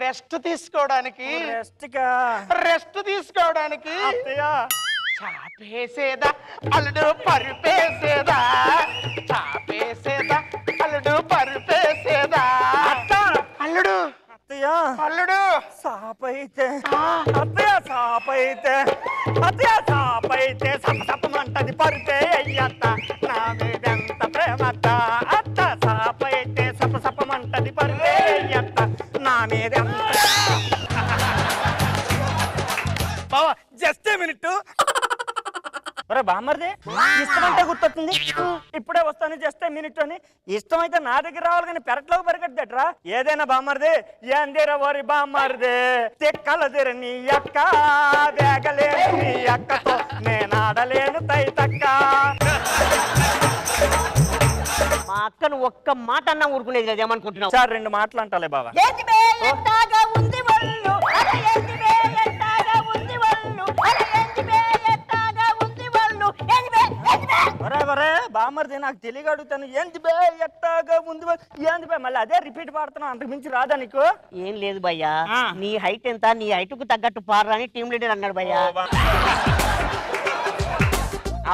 రెస్ట్ తీసుకోవడానికి రెస్ట్ తీసుకోవడానికి అత్తయ్య చాపేసేదా అల్లుడు పరుపేసేదా, చాపేసేదా అల్లుడు పరుపేసేదా, అల్లుడు అత్తయ్య, అల్లుడు సాపైతే అత్తయ్య, సాపైతే అత్తయ్య, సాపైతే సపసపమంటది పరుతే అయ్యత్త, నా మీదెంత ప్రేమత్త, అత్త సాపైతే సపసపమంటది పరుతే అయ్యత్త, నా మీదెంత. బావా జస్ట్ ఏ మినిట్. ఒరే బామ్మర్ది, ఇష్టమంటే గుర్తొస్తుంది, ఇప్పుడే వస్తాను జస్ట్ ఏ మినిట్ అని. ఇష్టమైతే నా దగ్గర రావాలి కానీ పెరట్లోకి పరిగెట్టరా. ఏదైనా బామ్మర్ది ఏందిరా ఓరి బామ్మర్ది, తిక్కలదిర నీ అక్క, వేగలేను నీ అక్కతో నేను ఆడలేను తైతక్క. మా అక్కను ఒక్క మాట అన్నా ఊరుకునేది లేదు, ఏమనుకుంటున్నావు? సార్ 2 మాటలు అంటాలే బాబా. బామ్మర్ది నాకు తెలియక అడుగుతాను, ఏంది బే ఎట్టాగా ఉంది, ఏంది బే, మళ్ళీ అదే రిపీట్ పాడుతున్నావు, అంతకు మించి రాదా నీకు? ఏం లేదు భయ్యా, నీ హైట్ ఎంత, నీ హైట్ కు తగ్గట్టు పాడరా అని టీం లీడర్ అన్నాడు భయ్యా.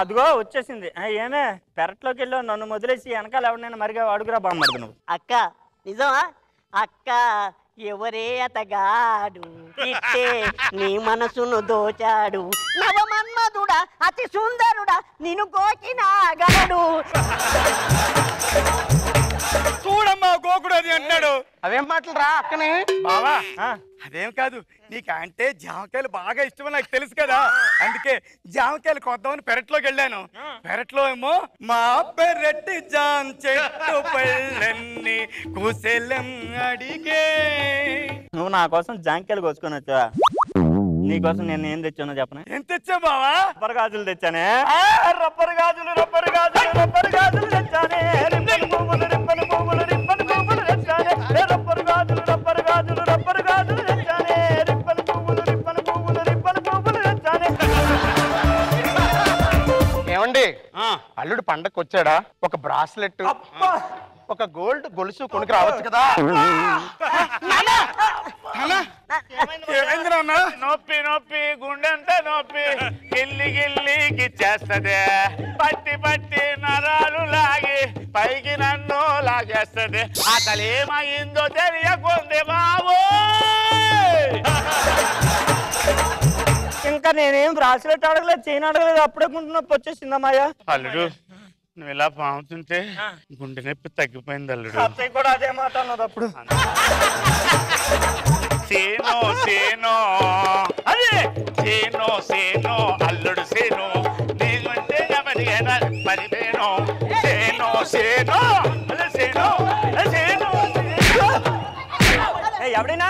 అదిగో వచ్చేసింది. ఏమే పెరట్లోకి వెళ్ళావు, నన్ను వదిలేసి వెనకాల ఎవరినైనా మరిగా అడుగురా బామ్మర్ది నువ్వు. అక్క నిజమా? అక్క ఎవరే అతగాడు, ఇట్టే నీ మనసును దోచాడు, నవమన్మధుడా అతి సుందరుడా నిన్ను కోకినాగాడు. చూడమ్మా గోకుడు అది అంటాడు. అవేం మాటలు రా అక్కనే బావా అదేం కాదు, నీకు అంటే జామకాయలు బాగా ఇష్టమని నాకు తెలుసు కదా, అందుకే జామకాయలు కొద్దామని పెరట్లోకి వెళ్ళాను. పెరట్లో ఏమో మా పెరటి జామ చెట్టు పళ్ళన్ని కుశలం అడిగే. నువ్వు నా కోసం జాంకాయలు కోసుకొని వచ్చావా? నీకోసం నేను ఏం తెచ్చానో చెప్పనా? ఏం తెచ్చా బావా? రబ్బర్ గాజులు తెచ్చానే. రబ్బర్ గాజులు రబ్బర్ గాజులు రబ్బర్ గాజులు తెచ్చానే. రిబ్బన్ పువ్వులు రిబ్బన్ పువ్వులు రిబ్బన్ పువ్వులు తెచ్చానే. రబ్బర్ గాజులు రబ్బర్ గాజులు రబ్బర్ గాజులు తెచ్చానే. రిబ్బన్ పువ్వులు రిబ్బన్ పువ్వులు రిబ్బన్ పువ్వులు తెచ్చానే. ఏమండి అల్లుడు పండగకి వచ్చాడా? ఒక బ్రాస్లెట్ ఒక గోల్డ్ గొలుసు కొనుక్కు రావచ్చు కదా. నొప్పి నొప్పి గుండెంత నొప్పి గిల్లి గిల్లికి చేస్తదే, పట్టి పట్టి నరాలు లాగి పైకి నన్ను లాగేస్తది. అసలు ఏమైందో తెలియకుంది బాబు. ఇంకా నేనేం బ్రాస్లెట్ అడగలేదు, చైన్ అడగలేదు, అప్పుడే గుండె నొప్పి వచ్చేసిందమ్మాయ్యా. అల్లుడు నువ్వు ఇలా పాముతుంటే గుండె నొప్పి తగ్గిపోయింది అల్లుడు. అత్తయ్య కూడా అదే మాట అన్నది అప్పుడు. సేనో సేనో అదే సేనో సేనో అల్లుడు సేను నీకుంటే ఎవరికైనా పరివేను. సేనో సేనో అదే సేనో సేనో. ఎవడైనా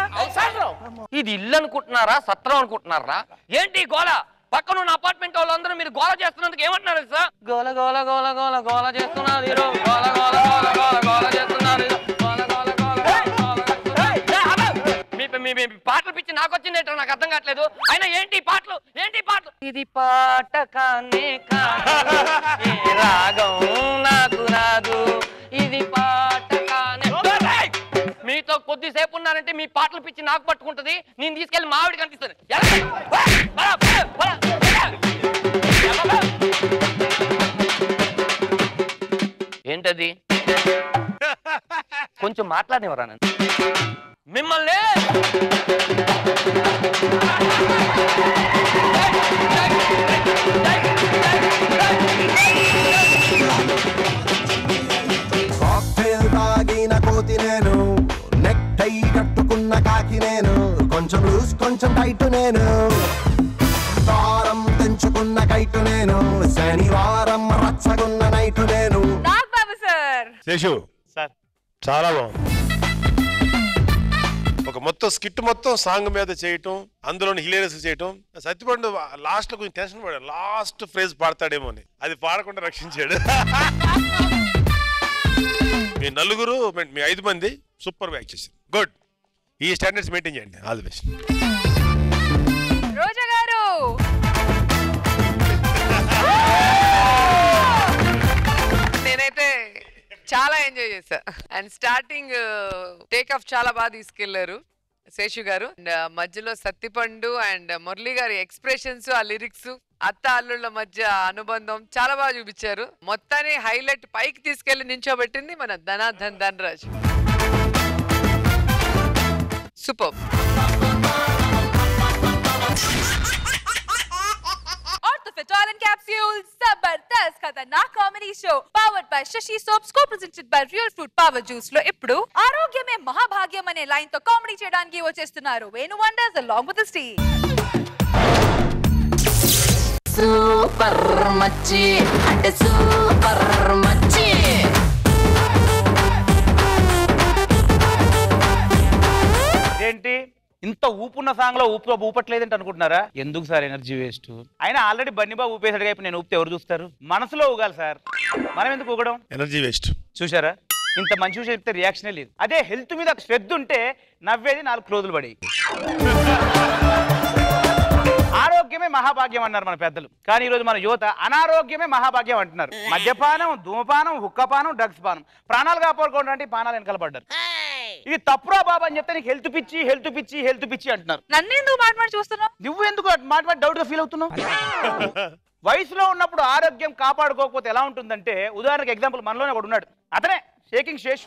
ఇది ఇల్లు అనుకుంటున్నారా సత్రం అనుకుంటున్నారా ఏంటి గోల? పక్కన ఉన్న అపార్ట్మెంట్ వాళ్ళందరూ మీరు గోల చేస్తున్నందుకు ఏమంటున్నారు సార్? గోల గోల గోల గోల గోల చేస్తున్నారు గోల గోల గోల గోల గోల చేస్తున్నారు గోల గోల గోల మీ పాటలు పిచ్చి నాకు వచ్చింది ఏంటో నాకు అర్థం కావట్లేదు. అయినా ఏంటి పాటలు ఏంటి పాటలు? ఇది పాట కానే కాదు ఏ రాగం నాకు రాదు, ఇది పాట కానే. మీతో కొద్దిసేపు ఉన్నారంటే మీ పాటలు పిచ్చి నాకు పట్టుకుంటది. నేను తీసుకెళ్లి మావిడి కనిపిస్తాను. ఏంటది? కొంచెం మాట్లాడేవరా నన్ను మిమ్మల్ని. కాక్టైల్ తాగిన కోతి నేను, నెక్ టై కట్టుకున్న కాకి నేను, కొంచెం లూజ్ కొంచెం టైట్ నేను, దారం తెంచుకున్న కైటు నేను, శనివారం రచ్చగున్న నైటు నేను. నాగబాబు సార్. శేషు సార్ చాలా బాగుంది. ఒక మొత్తం స్కిట్ మొత్తం సాంగ్ మీద చేయటం, అందులోని హిలేరియస్ చేయటం. సత్యపండు లాస్ట్ లో కొంచెం టెన్షన్ పడాడు, లాస్ట్ ఫ్రేజ్ పాడతాడేమో అని, అది పాడకుండా రక్షించాడు. మీ నలుగురు మీ 5 మంది సూపర్ యాక్ట్ చేశారు. గుడ్. ఈ స్టాండర్డ్స్ మెయింటైన్ చేయండి. All the best. రోజా గారు నేనైతే చాలా ఎంజాయ్ చేశా. అండ్ స్టార్టింగ్ టేక్ ఆఫ్ చాలా బాగా తీసుకెళ్లారు శేషు గారు. అండ్ మధ్యలో సత్తిపండు అండ్ మురళి గారి ఎక్స్ప్రెషన్స్, ఆ లిరిక్స్, అత్త అల్లుళ్ళ మధ్య అనుబంధం చాలా బాగా చూపించారు. మొత్తాన్ని హైలైట్ పైకి తీసుకెళ్లి నించోబెట్టింది మన Dhanadhan Dhanraj. Super. Fit Oil and Capsules Zabardast Khatarnak Comedy Show powered by Shashi Soaps co-presented by Real Fruit Power Juice లో ఇప్పుడు ఆరోగ్యమే మహాభాగ్యం అనే లైన్ తో కామెడీ చేయడానికి వచ్చేస్తున్నారు Venu wonders along with the team. Super మచ్చి అంటే సూపర్ మచ్చి. ఏంటి ఇంత ఊపున్న సాంగ్ లో ఊపట్లేదంటే అనుకుంటున్నారా? ఎందుకు సార్ ఎనర్జీ వేస్ట్? ఆయన ఆల్రెడీ బన్నీబా ఊపేసాడు ఇప్పుడు నేను ఊపితే ఎవరు చూస్తారు? మనసులో ఊగాలి సార్, మనం ఎందుకు ఊగడం? Energy waste. చూసారా, ఇంత మంచి విషయం చెప్తే రియాక్షనే లేదు. అదే హెల్త్ మీద శ్రద్ధ ఉంటే నవ్వేది 4 క్లోజులు పడి. ఆరోగ్యమే మహాభాగ్యం అన్నారు మన పెద్దలు, కానీ ఈరోజు మన యువత అనారోగ్యమే మహాభాగ్యం అంటున్నారు. మద్యపానం, ధూమపానం, హుక్కపానం, డ్రగ్స్ పానం, ప్రాణాలు కాపాడుకోవడం అంటే పానాలు వెనకాల పడ్డారు. ఇది తప్పురా బాబా అని చెప్తే నీకు హెల్త్ పిచ్చి హెల్త్ పిచ్చి హెల్త్ పిచ్చి అంటున్నారు. నన్ను ఎందుకు మాట చూస్తున్నావు? నువ్వు ఎందుకు మాట డౌట్ గా ఫీల్ అవుతున్నావు? వయసులో ఉన్నప్పుడు ఆరోగ్యం కాపాడుకోకపోతే ఎలా ఉంటుందంటే, ఉదాహరణకు ఎగ్జాంపుల్ మనలోనే ఒకడు ఉన్నాడు, అతనే షేకింగ్ శేష్.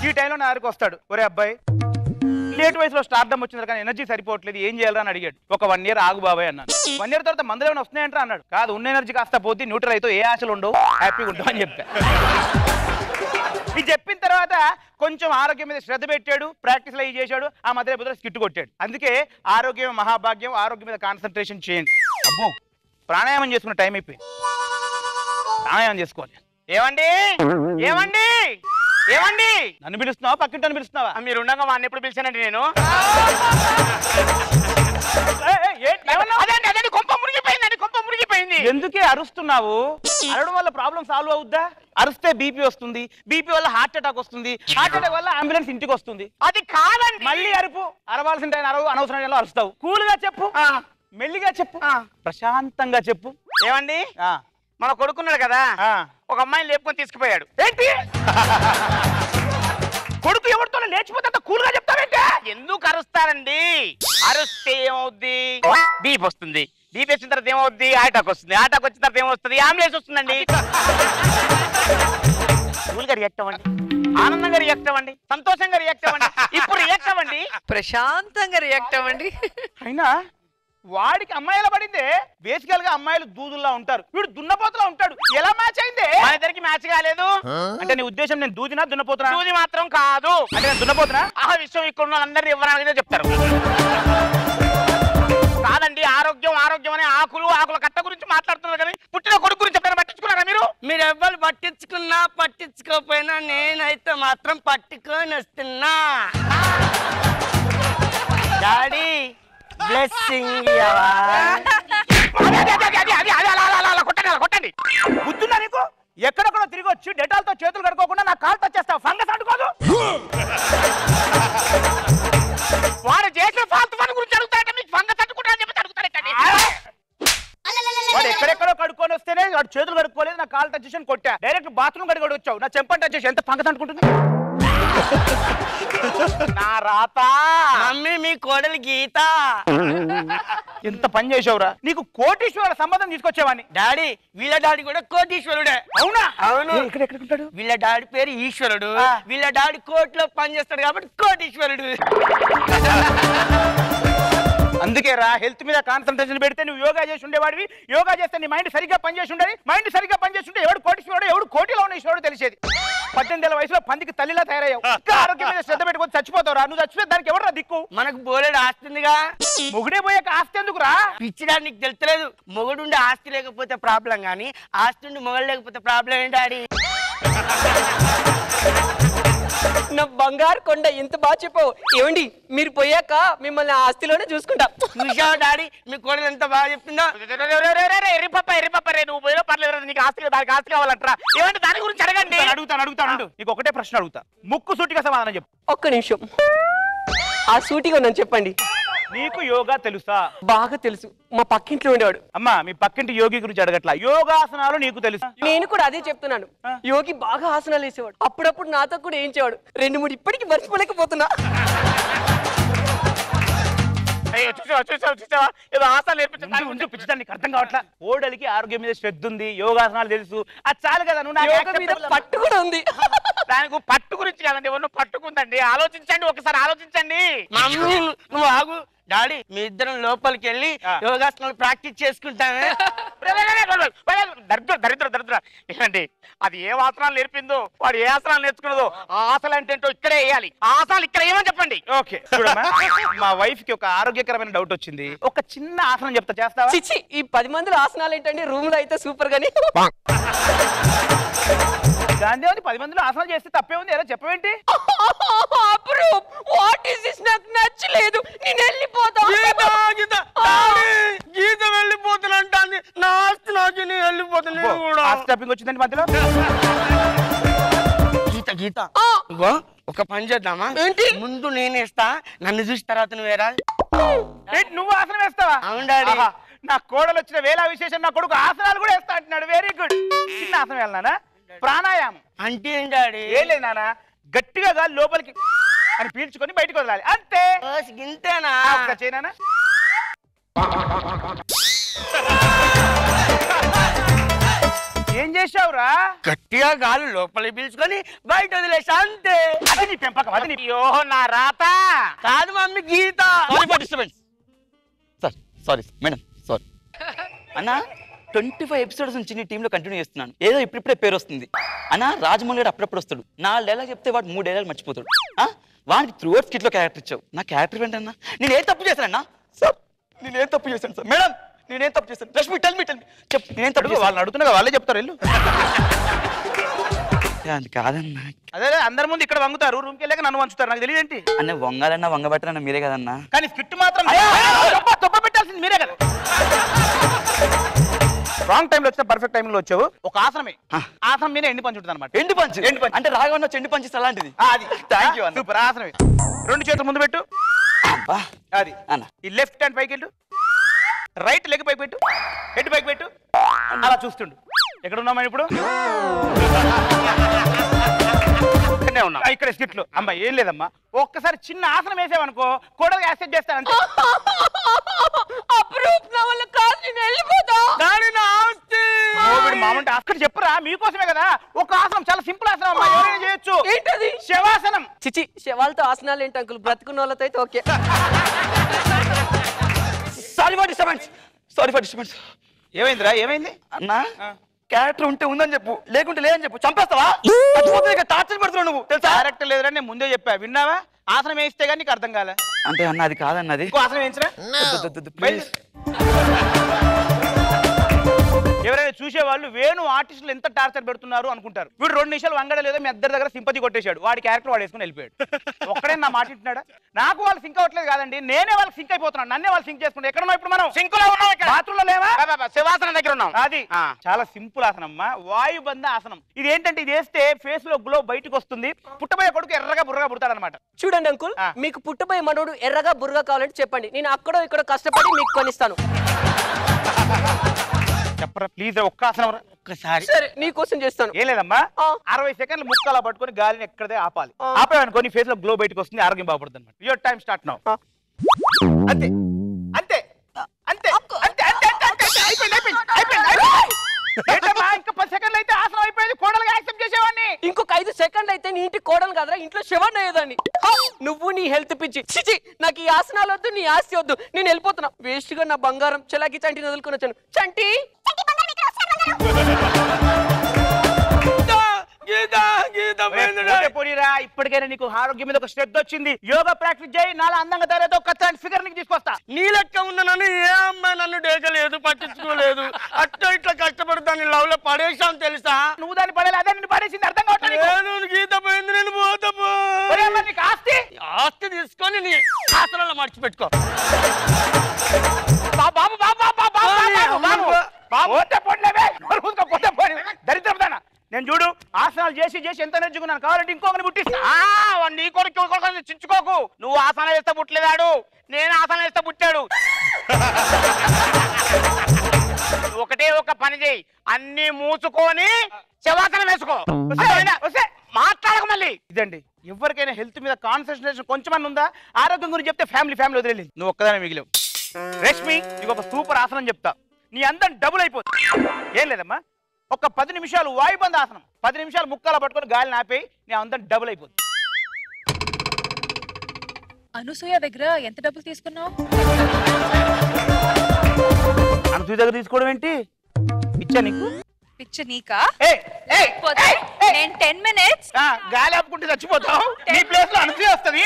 ఈ టైంలో నా దగ్గరికి వస్తాడు, ఒరే అబ్బాయి లేట్ వయసులో స్టార్డమ్ వచ్చింది కానీ ఎనర్జీ సరిపోవట్లేదు, ఏం చేయాలని అని అడిగాడు. ఒక 1 year ఆగు బాబాయ్ అన్నాను. 1 year తర్వాత మందులు ఏమైనా వస్తున్నాయంటే అన్నాడు. కాదు, ఉన్న ఎనర్జీ కాస్త పోతే న్యూట్రల్ అయితే ఏ ఆశలు ఉండవు, హ్యాపీగా ఉంటావు అని చెప్పా. ఇది చెప్పిన తర్వాత కొంచెం ఆరోగ్యం మీద శ్రద్ధ పెట్టాడు, ప్రాక్టీస్ అయ్యి చేశాడు, ఆ మధ్య బుద్ధ స్కిట్ కొట్టాడు. అందుకే ఆరోగ్యం మహాభాగ్యం, ఆరోగ్యం మీద కాన్సన్ట్రేషన్ చేయండి. అబ్బో ప్రాణాయామం చేసుకున్న టైం అయిపోయింది, ప్రాణాయామం చేసుకోవాలి. ఏమండి ఏమండి ఏమండి నన్ను పిలుస్తున్నావా పక్కింటి పిలుస్తున్నావా? మీరు ఉండగా వాడిని ఎప్పుడు పిలిచానండి నేను? కొంప మురిగిపోయిందండి, కొంప మురిగిపోయింది. ఎందుకే అరుస్తున్నావు? అరవడం వల్ల ప్రాబ్లం సాల్వ్ అవుద్దా? అరిస్తే బీపీ వస్తుంది, బీపీ వల్ల హార్ట్ అటాక్ వస్తుంది, హార్ట్ అటాక్ వల్ల అంబులెన్స్ ఇంటికి వస్తుంది. అది కాదండి. మళ్ళీ అరుపు, అరవాల్సిన టైం అరవు, అనవసరం టైంలో అరుస్తావు. కూల్గా చెప్పు, మెల్లిగా చెప్పు, ప్రశాంతంగా చెప్పు. ఏమండి మన కొడుకున్నాడు కదా, ఒక అమ్మాయిని లేపుకొని తీసుకుపోయాడు. ఏంటి కొడుకు ఎవరితో లేచిపోతే కూల్గా చెప్తావేంటే? ఎందుకు అరుస్తారండి? అరుస్తే ఏమవుద్ది? బీప్ వస్తుంది, బీప్ వచ్చిన తర్వాత ఏమవుద్ది? అటాక్ వస్తుంది, అటాక్ వచ్చిన తర్వాత ఏమొస్తుంది? అంబులెన్స్ వస్తుందండి. కూల్గా రియాక్ట్ అవ్వండి, ఆనందంగా రియాక్ట్ అవ్వండి, సంతోషంగా రియాక్ట్ అవ్వండి. ఇప్పుడు రియాక్ట్ అవ్వండి, ప్రశాంతంగా రియాక్ట్ అవ్వండి. అయినా వాడికి అమ్మాయిలా పడిందే. బేసికల్ గా అమ్మాయిలు దూదుల్లా ఉంటారు, వీడు దున్నపోతులా ఉంటాడు. ఎలా మ్యాచ్ అయిందే? మన ఇద్దరికి మ్యాచ్ కాలేదు. అంటే నీ ఉద్దేశం నేను దూదినా దున్నపోతున్నా? దూది మాత్రం కాదు. అంటే నేను దున్నపోతున్నా? ఆ విషయం ఇక్కడ ఉన్న అందరినీ ఇవ్వడానికి చెప్తారు. కాదండి, ఆరోగ్యం ఆరోగ్యం అనే ఆకుల కట్ట గురించి మాట్లాడుతున్నారు కానీ పుట్టిన కొడుకు గురించి ఎప్పుడైనా పట్టించుకున్నారా మీరు? మీరు ఎవ్వరు పట్టించుకున్నా పట్టించుకోకపోయినా నేనైతే మాత్రం పట్టుకొని వస్తున్నా. డాడీ బ్లెస్సింగ్ కొట్టండి. బుద్ధున్నా నీకు? ఎక్కడెక్కడో తిరిగి వచ్చి డెటాల్తో చేతులు కడుక్కోకుండా నా కాలు టచ్ చేస్తావు. ఫంగస్ అంటుకోదు. వాడు చేసిన ఫాల్తు పని గురించి అడుగుతారంటే మీకు ఫంగస్ అంటుకుంటా అని చెప్పి అడుగుతారంటే. వాడు ఎక్కడెక్కడో కడుక్కొని వస్తేనే వాడు చేతులు కడుక్కోలేదు, నా కాలు టచ్ చేసి కొట్టా. డైరెక్ట్ బాత్రూమ్ కడుక్కొని వచ్చావు, నా చెంపని టచ్ చేసి ఎంత ఫంగస్ అంటుకుంటుంది? నా రాత. మమ్మీ మీ కోడలు గీత. ఎంత పని చేసావురా? నీకు కోటీశ్వరుల సంబంధం తీసుకొచ్చేవాడిని. డాడీ వీళ్ళ డాడీ కూడా కోటీశ్వరుడే. అవునా? అవును. ఎక్కడుంటాడు? వీళ్ళ డాడీ పేరు ఈశ్వరుడు, వీళ్ళ డాడీ కోర్టులో పనిచేస్తాడు కాబట్టి కోటీశ్వరుడు. అందుకే రా హెల్త్ మీద కాన్సన్ట్రేషన్ పెడితే నువ్వు యోగా చేసి ఉండేవాడివి. యోగా చేస్తే నీ మైండ్ సరిగ్గా పనిచేసి ఉండేది. మైండ్ సరిగ్గా పనిచేసి ఉంటే ఎవడు కోటీశ్వరుడు ఎవడు కోటిలో ఉన్న ఈశ్వరుడు తెలిసేది. 18 ఏళ్ల వయసులో పందికి తల్లిలా తయారయ్యావు. ఇంకా ఆరోగ్యం మీద శ్రద్ధ పెట్టుకొని చచ్చిపోతావురా. నువ్వు చచ్చిపోతే దానికి ఎవరు దిక్కు? మనకు బోలేడు ఆస్తుందిగా. మొగుడే పోయాక ఆస్తి ఎందుకురా? పిచ్చిడా నీకు తెలుస్తలేదు. మొగుడుండి ఆస్తి లేకపోతే ప్రాబ్లం కానీ ఆస్తి ఉండి మొగడు లేకపోతే ప్రాబ్లం ఏంటి డాడీ? నా బంగారు కొండ ఎంత బాగా చెప్పావు. ఏమండి మీరు పోయాక మిమ్మల్ని ఆస్తిలోనే చూసుకుంటా. చూసావా డాడీ మీ కోడలు ఎంత బాగా చెప్తుందో? ఎర్రిపప్ప రే, నువ్వు పోయినా పర్లేదు, నీకు ఆస్తి దానికి ఆస్తి కావాలంటారా? ఏమంటే దాని గురించి అడగండి. అడుగుతాను. నీకు ఒకటే ప్రశ్న అడుగుతా, ముక్కు సూటిగా సమాధానం చెప్పు. ఒక్క నిమిషం, ఆ సూటిగా నన్ను చెప్పండి. నీకు యోగా తెలుసా? బాగా తెలుసు, మా పక్కింట్లో ఉండేవాడు. అమ్మా మీ పక్కింటి యోగి గురించి అడగట్లా, యోగాసనాలు నీకు తెలుసా? నేను కూడా అదే చెప్తున్నాను. యోగి బాగా ఆసనాలు వేసేవాడు, అప్పుడప్పుడు నాతో కూడా ఏం చేయవాడు. 2-3 ఇప్పటికీ మర్చిపోలేకపోతున్నా. చూసావా ఏదో ఆసనాలు నేర్పించాను, నీకు అర్థం కావట్లా. ఓడలికి ఆరోగ్యం మీద శ్రద్ధ ఉంది, యోగాసనాలు తెలుసు, అది చాలు కదా. నువ్వు పట్టు కూడా ఉంది. దానికి పట్టు గురించి కాదండి, ఎవరు పట్టుకుందండి. ఆలోచించండి, ఒకసారి ఆలోచించండి. నువ్వు ఆగు డాడీ, మీ ఇద్దరం లోపలికి వెళ్ళి యోగాసనాలు ప్రాక్టీస్ చేసుకుంటామే. దరిద్ర ఏంటండి అది ఏ ఆసనాలు నేర్పిందో, వాడు ఏ ఆసనాలు నేర్చుకున్నదో, ఆ ఆసనాలు అంటే ఏంటో ఇక్కడే వేయాలి. ఆ ఆసనాలు ఇక్కడ ఏమని చెప్పండి. ఓకే చూడమ్మా, మా వైఫ్ కి ఒక ఆరోగ్యకరమైన డౌట్ వచ్చింది. ఒక చిన్న ఆసనం చెప్తా, చేస్తావా? చిచ్చి, ఈ 10 మందిలో ఆసనాలు ఏంటండి? రూమ్ లో అయితే సూపర్ గానీ. గాంధీ 10 మందిలో ఆసనాలు చేస్తే తప్పే ఉంది, ఎలా చెప్పవేంటి? నాకు నచ్చలేదు, నేను వెళ్ళిపోతా. గీత వెళ్ళిపోతానంటాను, నా ఆస్తి నాకు, నేను వెళ్ళిపోతాను. స్టాపింగ్ వచ్చిందండి మధ్యలో. గీత ఒక పని చేద్దామా? ముందు నేనేస్తా, నన్ను చూసిన తర్వాత నువ్వేరా. నువ్వు ఆసనం వేస్తావా? అవును డాడీ. నా కోడలు వచ్చిన వేళ విశేషం, నా కొడుకు ఆసనాలు కూడా వేస్తా అంటున్నాడు. Very good. చిన్న ఆసనం వెళ్ళనా? ప్రాణాయామం అంటే ఏంటి డాడీ? ఏం లేదు నాన్న, గట్టిగా గాలి లోపలికి అని పీల్చుకొని బయటకు వదలాలి, అంతే. ఇంతేనా? చేయనా? ఏం చేసావురా? గట్టిగా గాలి లోపలికి పీల్చుకొని బయట వదిలేసా, అంతే. అది నీ పెంపకం, అది నీ. ఓహో నా రాత కాదు మమ్మీ, గీత. Sorry madam, sorry. అన్నా 25 ఎపిసోడ్స్ నుంచి నీ టీంలో కంటిన్యూ చేస్తున్నాను. ఏదో ఇప్పుడిప్పుడే పేరు వస్తుంది అన్న. రాజమౌళి గారు అప్పుడప్పుడు వస్తాడు, 4 డైలాగ్ చెప్తే వాడు 3 డైలాగ్ మర్చిపోతాడు. వాడికి త్రూ అవుట్ స్కిట్ లో క్యారెక్టర్ ఇచ్చావు. నా క్యారెక్టర్ ఏంటన్నా? నేనేం తప్పు చేశానన్నా? సార్ నేనేం తప్పు చేశాను సార్? మేడం నేనేం తప్పు చేశాను? రష్మి టెల్ మీ చెప్పు, నేనేం తప్పు? వాళ్ళని అడుగుతున్నా, వాళ్ళే చెప్తారు వెళ్ళు. అది కాదన్నా. అదే అందరి ముందు ఇక్కడ వంగుతారు, రూమ్కి వెళ్ళాక నన్ను వంచుతారు. నాకు తెలియదేంటి అన్న? వంగాలన్నా వంగబట్టరన్నా మీరే కదన్నా. కానీ స్కిట్ మాత్రం తొప్ప పెట్టాల్సింది మీరే కదా. రాంగ్ టైంలో వచ్చా, పర్ఫెక్ట్ టైంలో వచ్చావు. ఒక ఆసనమే, ఆసనం మీద ఎండి పంచి ఉంటుంది అనమాట. ఎండి పంచ్ అంటే రాఘవన్న ఎండి పంచి అలాంటిది. అది థ్యాంక్ యూ అన్న. సూపర్ ఆసనమే. 2 చేతులు ముందు పెట్టు. అది అన్న. ఈ లెఫ్ట్ హ్యాండ్ పైకి వెళ్ళు, రైట్ లెగ్ పైకి పెట్టు, హెడ్ పైకి పెట్టు. అలా చూస్తుండు. ఎక్కడ ఉన్నాం ఇప్పుడు? ఇక్కడే ఉన్నాం. ఇక్కడ స్కిట్ లో. అమ్మా ఏం లేదమ్మా, ఒక్కసారి చిన్న ఆసనం వేసావనుకో కోడలు యాక్సెప్ట్ చేస్తాను అంతే. మామంటే అక్కడ చెప్పురా, మీకోసమే కదా. ఒక ఆసనం చాలా సింపుల్ ఆసనం అమ్మా, ఎవరైనా చేయొచ్చు. ఏంటది? శవాసనం. చిచి, శవాలతో ఆసనాలు ఏంటి అంకుల్? బ్రతుకున్న వాళ్ళతో అయితే okay. Sorry for disturbance, sorry for disturbance. ఏమైందిరా? ఏమైంది అన్నా? క్యారెక్టర్ ఉంటే ఉందని చెప్పు, లేకుంటే లేదని చెప్పు. చంపేస్తావా? టార్చర్ పెడుతున్నావు నువ్వు తెలుసా? క్యారెక్టర్ లేదురా, నేను ముందే చెప్పా. విన్నావా? ఆసనం వేస్తే కానీ నీకు అర్థం కాలే. అంటే అన్న అది కాదన్నది. ఇంకో ఆసనం వేయించరా. ఎవరైనా చూసేవాళ్ళు వేణు ఆర్టిస్టులు ఎంత టార్చర్ పెడుతున్నారు అనుకుంటారు. వీడు 2 నిమిషాలు వంగడ లేదో మీ అందరి దగ్గర సింపతి కొట్టేశాడు. వాడి క్యారెక్టర్ వాడు వేసుకుని వెళ్ళిపోయాడు. ఒక్కడే నా మాట వింటున్నాడా? నాకు వాళ్ళు సింక్ అవ్వట్లేదు కాదండి, నేనే వాళ్ళకి సింక్ అయిపోతున్నాను. నన్నే వాళ్ళు సింక్ చేసుకుంటే ఎక్కడ ఉన్నాం ఇప్పుడు? మనం సింక్ లో ఉన్నాం. బాత్రూమ్ లో లేవా? శివాసనం దగ్గర ఉన్నాం. అది చాలా సింపుల్ ఆసనం అమ్మా, వాయుబంధ ఆసనం. ఇది ఏంటంటే ఇది వేస్తే ఫేస్ లో గ్లో బయటకు వస్తుంది. పుట్టబోయే కొడుకు ఎర్రగా బుర్రగా పుడతాడు అనమాట. చూడండి అంకుల్, మీకు పుట్టబోయే మనోడు ఎర్రగా బుర్రగా కావాలంటే చెప్పండి, నేను అక్కడో ఇక్కడ కష్టపడి మీకు కొనిస్తాను. చెప్పరా ప్లీజ్, ఒక్క ఆసనం ఒక్కసారి. సరే నీ కోసం చేస్తాను. ఏం లేదమ్మా, 60 సెకండ్లు ముక్కలా పట్టుకొని గాలిని ఎక్కడే ఆపాలి. ఆపేవనుకో నీ ఫేస్ లో గ్లో బయటకు వస్తుంది, ఆరోగ్యం బాగుపడుతుంది అనమాట. Your time start now. అంతే అంతే అంతే అంతే అంతే. ఇంకా 10 సెకండ్లు అయితే ఆసనం అయిపోయింది. కోడలుగా యాక్సెప్ట్ చేసేవాడిని. ఇంకొక 5 సెకండ్లు అయితే నీ ఇంటి కోడలు కదరా, ఇంట్లో శివన్ అయ్యేదాన్ని. నువ్వు నీ హెల్త్ పిచ్చి. చిచి, నాకు ఈ ఆసనాలు వద్దు, నీ ఆస్తి వద్దు, నేను వెళ్ళిపోతున్నా. వేస్ట్ గా నా బంగారం చలాకి చంటిని వదులుకొని వచ్చాను. చంటి ఇప్పటికైనా నీకు ఆరోగ్యం మీద ఒక శ్రద్ధ వచ్చింది. యోగా ప్రాక్టీస్ చేయి, నాలా అందంగా తయారైతే ఒక కత్తి ఫిగర్ నీకు తీసుకొస్తా. నీ లెక్క ఉన్నానని ఏ అమ్మాయి నన్ను డేకలేదు, పట్టించుకోలేదు. అట్లా ఇట్లా కష్టపడతాను, లవ్ లో పడేసాను తెలుసా? నువ్వు దాన్ని పడేది, అదే నిన్ను పడేసింది. అర్థం కావట్లేదు. గీత పోయింది, నేను పోతాపో. నీకు ఆస్తి ఆస్తి తీసుకొని నీ ఆసనాలు మర్చిపెట్టుకో. బాబు దరిద్రదానా, నేను చూడు ఆసనాలు చేసి చేసి ఎంత నేర్చుకున్నాను. కావాలంటే ఇంకొకరిని పుట్టిస్తా. నీ కొడుకు చించుకోకు. నువ్వు ఆసనాలు వేస్తే పుట్టలేదాడు, నేను ఆసనాలు వేస్తే పుట్టాడు. ఒకటే ఒక పని చేయి, అన్ని మూసుకొని శవాసనం వేసుకో. మాట్లాడక మళ్ళీ. ఇదండి, ఎవరికైనా హెల్త్ మీద కాన్సన్ట్రేషన్ కొంచెమన్నా ఉందా? ఆరోగ్యం గురించి చెప్తే ఫ్యామిలీ వదిలేదు. నువ్వు ఒక్కదానే మిగిలేవు. రష్మి, నీకు ఒక సూపర్ ఆసనం చెప్తా, నీ అందం డబుల్ అయిపోతుంది. ఏం లేదమ్మా, ఒక 10 నిమిషాలు వాయుబంధ ఆసనం. 10 నిమిషాలు ముక్కలా పట్టుకొని గాలిని ఆపేయి, నీ అందం డబుల్ అయిపోతుంది. అనసూయ దగ్గర ఎంత డబ్బులు తీసుకున్నావు? అనసూయ దగ్గర తీసుకోవడం ఏంటి? ఇచ్చా నీకు? పిచ్చ నీకా? నేను 10 minutes గాలి ఆపుకుంటే చచ్చిపోతావు. నీ ప్లేస్ లో అనసూయ వస్తుంది.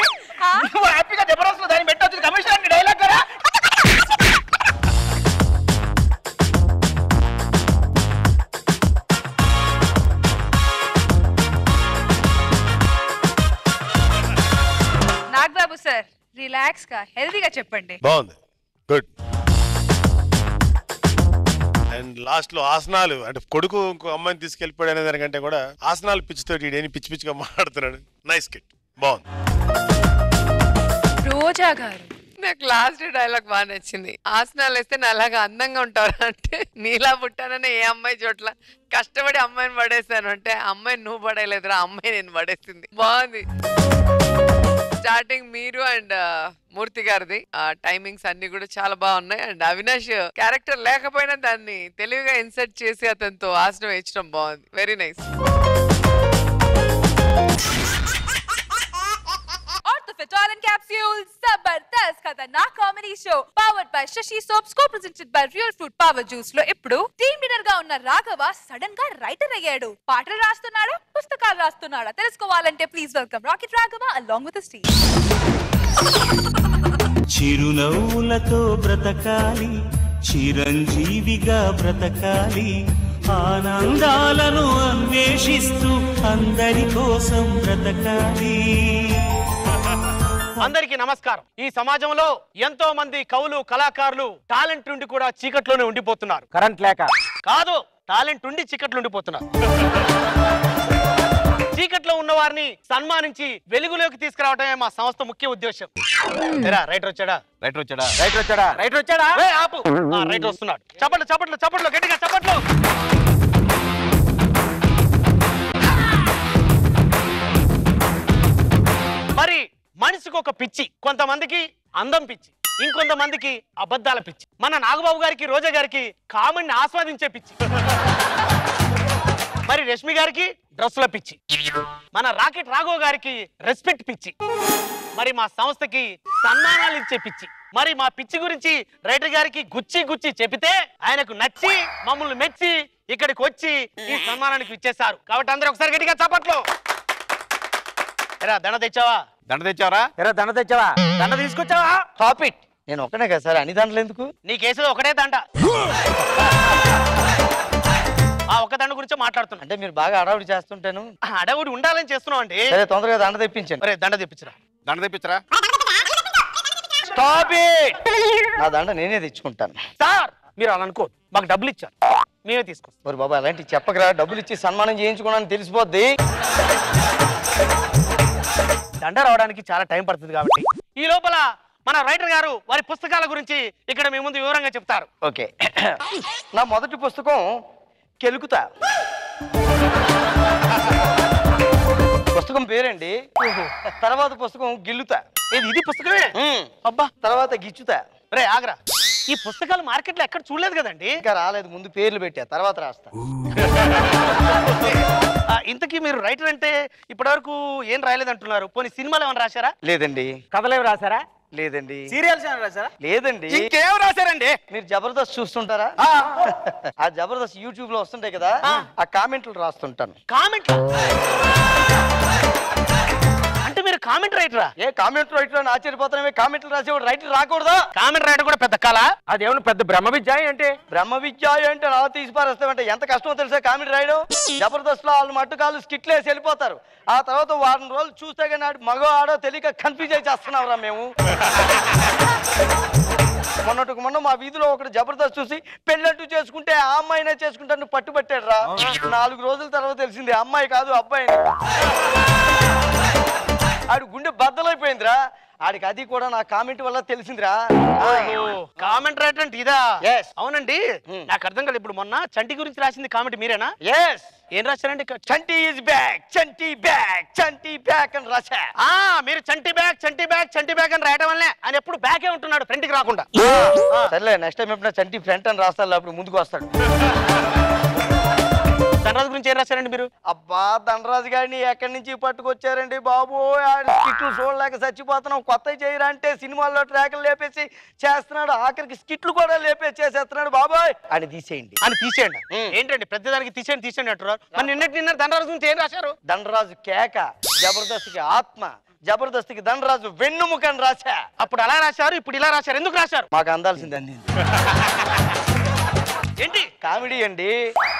నువ్వు హ్యాపీగా జబర్దస్త్ దాన్ని పెట్టవచ్చు. కమిషన్ డైలాగ్ కదా. నాగబాబు సార్, రిలాక్స్ గా హెల్దీగా చెప్పండి. బాగుంది, గుడ్. అండ్ లాస్ట్ లో ఆసనాలు అంటే కొడుకు ఇంకో అమ్మాయిని తీసుకెళ్ళిపోయాడు అనే దానికంటే కూడా ఆసనాలు పిచ్చితో పిచ్చి పిచ్చిగా మాట్లాడుతున్నాడు. నైస్ కిట్, బాగుంది. రోజా గారు, నాకు లాస్ట్ డైలాగ్ బాగా నచ్చింది. ఆసనాలు వేస్తే నా అలాగా అందంగా ఉంటారు అంటే, నీలా పుట్టానని ఏ అమ్మాయి చోట్ల కష్టపడి అమ్మాయిని పడేసాను అంటే, అమ్మాయిని నువ్వు పడేయలేదురా, అమ్మాయి నేను పడేసింది. బాగుంది. స్టార్టింగ్ మీరు అండ్ మూర్తి గారిది టైమింగ్స్ అన్ని కూడా చాలా బాగున్నాయి. అండ్ అవినాష్ క్యారెక్టర్ లేకపోయినా దాన్ని తెలివిగా ఇన్సర్ట్ చేసి అతనితో ఆసనం వేయించడం బాగుంది. Very nice. Orthofit Oil and Capsules, Zabardast Khatarnak Comedy comedy show powered by Shashi soaps co presented by real fruit power juice లో ఇప్పుడు టీమ్ లీడర్ గా ఉన్న రాఘవ సడన్ గా రైటర్ అయ్యాడు. పాటలు రాస్తున్నాడా, పుస్తకాలు రాస్తున్నాడా తెలుసుకోవాలంటే please welcome rocket Raghava along with the team. చిరునవ్వులతో బ్రతకాలి, చిరంజీవిగా బ్రతకాలి, ఆనందాలను అన్వేషిస్తూ అందరి కోసం బ్రతకాలి. అందరికీ నమస్కారం. ఈ సమాజంలో ఎంతో మంది కవులు, కళాకారులు టాలెంట్ ఉండి కూడా చీకట్లోనే ఉండిపోతున్నారు. కరెంట్ లేక కాదు, టాలెంట్ ఉండి చీకట్లో ఉండిపోతున్నారు. చీకట్లో ఉన్న వారిని సన్మానించి వెలుగులోకి తీసుకురావడమే మా సంస్థ ముఖ్య ఉద్దేశం. రైటర్ వచ్చాడా? రైటర్ వచ్చాడా? రైటర్ వచ్చాడా? రైటర్ వచ్చాడా? ఆపు. రైటర్ వస్తున్నాడు. చప్పట్లు చప్పట్లు చప్పట్లు గట్టిగా చప్పట్లు. మరి మనిషికి ఒక పిచ్చి, కొంతమందికి అందం పిచ్చి, ఇంకొంతమందికి అబద్ధాల పిచ్చి. మన నాగబాబు గారికి, రోజా గారికి కామెడీని ఆస్వాదించే పిచ్చి, మరి రష్మి గారికి డ్రెస్సుల పిచ్చి, మన రాకెట్ రాఘవ్ గారికి రెస్పెక్ట్ పిచ్చి, మరి మా సంస్థకి సన్మానాలు ఇచ్చే పిచ్చి. మరి మా పిచ్చి గురించి రైటర్ గారికి గుచ్చి గుచ్చి చెబితే ఆయనకు నచ్చి మమ్మల్ని మెచ్చి ఇక్కడికి వచ్చి ఈ సన్మానానికి ఇచ్చేశారు. కాబట్టి అందరూ ఒకసారి గట్టిగా చప్పట్లు. ఎరా దండ తెచ్చావా? దండ తెచ్చావరా? ఎరా దండ తెచ్చావా? దండ తీసుకొచ్చావా? Top it. నేను ఒకనే కదా సార్, అన్ని దండలు ఎందుకు? నీ కేసులో ఒకటే దండ. ఆ ఒక్క దండ గురించి మాట్లాడుతున్నా. అంటే మీరు బాగా అడవుడు చేస్తుంటాను. అడవుడు ఉండాలని చేస్తున్నావు అండి. సరే తొందరగా దండ తెప్పించండి. అరే దండ తెప్పించరా. దండ తెప్పించరా? Stop it. నా దండ నేనే తెచ్చుకుంటాను. సార్ మీరు అలా అనుకో, మాకు డబ్బులు ఇచ్చారు, మేమే తీసుకో. మరి బాబా అలాంటి చెప్పకరా, డబ్బులు ఇచ్చి సన్మానం చేయించుకోవడానికి తెలిసిపోద్ది. దండ రావడానికి చాలా టైం పడుతుంది కాబట్టి ఈ లోపల మన రైటర్ గారు వారి పుస్తకాల గురించి ఇక్కడ మీ ముందు వివరంగా చెప్తారు. ఓకే. నా మొదటి పుస్తకం కెలుకుతా. పుస్తకం పేరండి. తర్వాత పుస్తకం గిల్లుతా. ఇది పుస్తకమే. అబ్బా. తర్వాత గిచ్చుతా. రే ఆగ్రా, ఈ పుస్తకాలు మార్కెట్ లో ఎక్కడ చూడలేదు కదండి. ఇంకా రాలేదు, ముందు పేర్లు పెట్టా, తర్వాత రాస్తా. ఇంతకీ మీరు రైటర్ అంటే ఇప్పటివరకు ఏం రాయలేదంటున్నారు. పోనీ సినిమాలు ఏమైనా రాశారా? లేదండి. కథలు ఏమి రాశారా? లేదండి. సీరియల్స్ ఏమైనా రాశారా? లేదండి. ఇంకేం రాశారండి? మీరు జబర్దస్త్ చూస్తుంటారా? ఆ జబర్దస్త్ యూట్యూబ్ లో వస్తుంటాయి కదా, ఆ కామెంట్లు రాస్తుంటాను. కామెంట్లు అంటే మీరు కామెంట్ రైటరా? ఏ కామెంట్ రైటర్ అని ఆశ్చర్యపోతున్నామే. కామెంట్లు రాసేవాడు రైటర్ రాకూడదా? కామెంట్ రైటర్ కూడా పెద్ద కళ. అదేమన్నా పెద్ద బ్రహ్మ విద్య అంటే? బ్రహ్మ విద్య అంటే నా తీసి పారేస్తామంటే ఎంత కష్టమో తెలుసా కామెంట్ రాయడం. జబర్దస్త్ లో వాళ్ళు మట్టుకాలు స్కిట్లు వేసి వెళ్ళిపోతారు. ఆ తర్వాత వారం రోజులు చూస్తే కానీ మగ ఆడో తెలియక కన్ఫ్యూజ్ అయి చేస్తున్నావురా మేము. మొన్న మా వీధిలో ఒకటి జబర్దస్త్ చూసి పెళ్ళంటూ చేసుకుంటే ఆ అమ్మాయినే చేసుకుంటాను పట్టుబట్టాడు రా. 4 రోజుల తర్వాత తెలిసింది అమ్మాయి కాదు అబ్బాయి. ఆడు గుండె బద్దలైపోయిందిరా. ఆడికి అది కూడా నా కామెంట్ వల్ల తెలిసిందిరా. కామెంట్ రైటర్ అంటే ఇదా? అవునండి, నాకు అర్థం కాదు. ఇప్పుడు మొన్న చంటి గురించి రాసింది కామెంట్ మీరేనా? ఎస్. ఏం రాశారండి? Chanti is back, Chanti back, Chanti back అని రాశా. మీరు Chanti back, Chanti back, Chanti back అని రాయడం వల్లే ఆయన ఎప్పుడు బ్యాకే ఉంటున్నాడు, ఫ్రంట్ కి రాకుండా. సర్లే, నెక్స్ట్ టైం ఎప్పుడైనా చంటి ఫ్రంట్ అని రాస్తాను, అప్పుడు ముందుకు వస్తాడు. ధనరాజు గురించి ఏం రాశారండి మీరు? అబ్బా, ధనరాజు గారిని ఎక్కడి నుంచి పట్టుకొచ్చారండి బాబు. స్కిట్లు చూడలేక చచ్చిపోతున్నాం. కొత్త చేయరా అంటే సినిమాల్లో ట్రాకులు లేపేసి చేస్తున్నాడు, ఆఖరికి స్కిట్లు కూడా లేపేసి చేసేస్తున్నాడు బాబోయ్. అని తీసేయండి. ఏంటండి ప్రతిదానికి తీసేయండి అంటున్నారు. మరి నిన్న ధనరాజు గురించి ఏం రాశారు? ధనరాజు కేక, జబర్దస్త్కి ఆత్మ, జబర్దస్త్కి ధనరాజు వెన్నుముకని రాశా. అప్పుడు అలా రాశారు, ఇప్పుడు ఇలా రాశారు. ఎందుకు రాశారు? మాకు అందాల్సిందండి. ఏంటి కామెడీ అండి.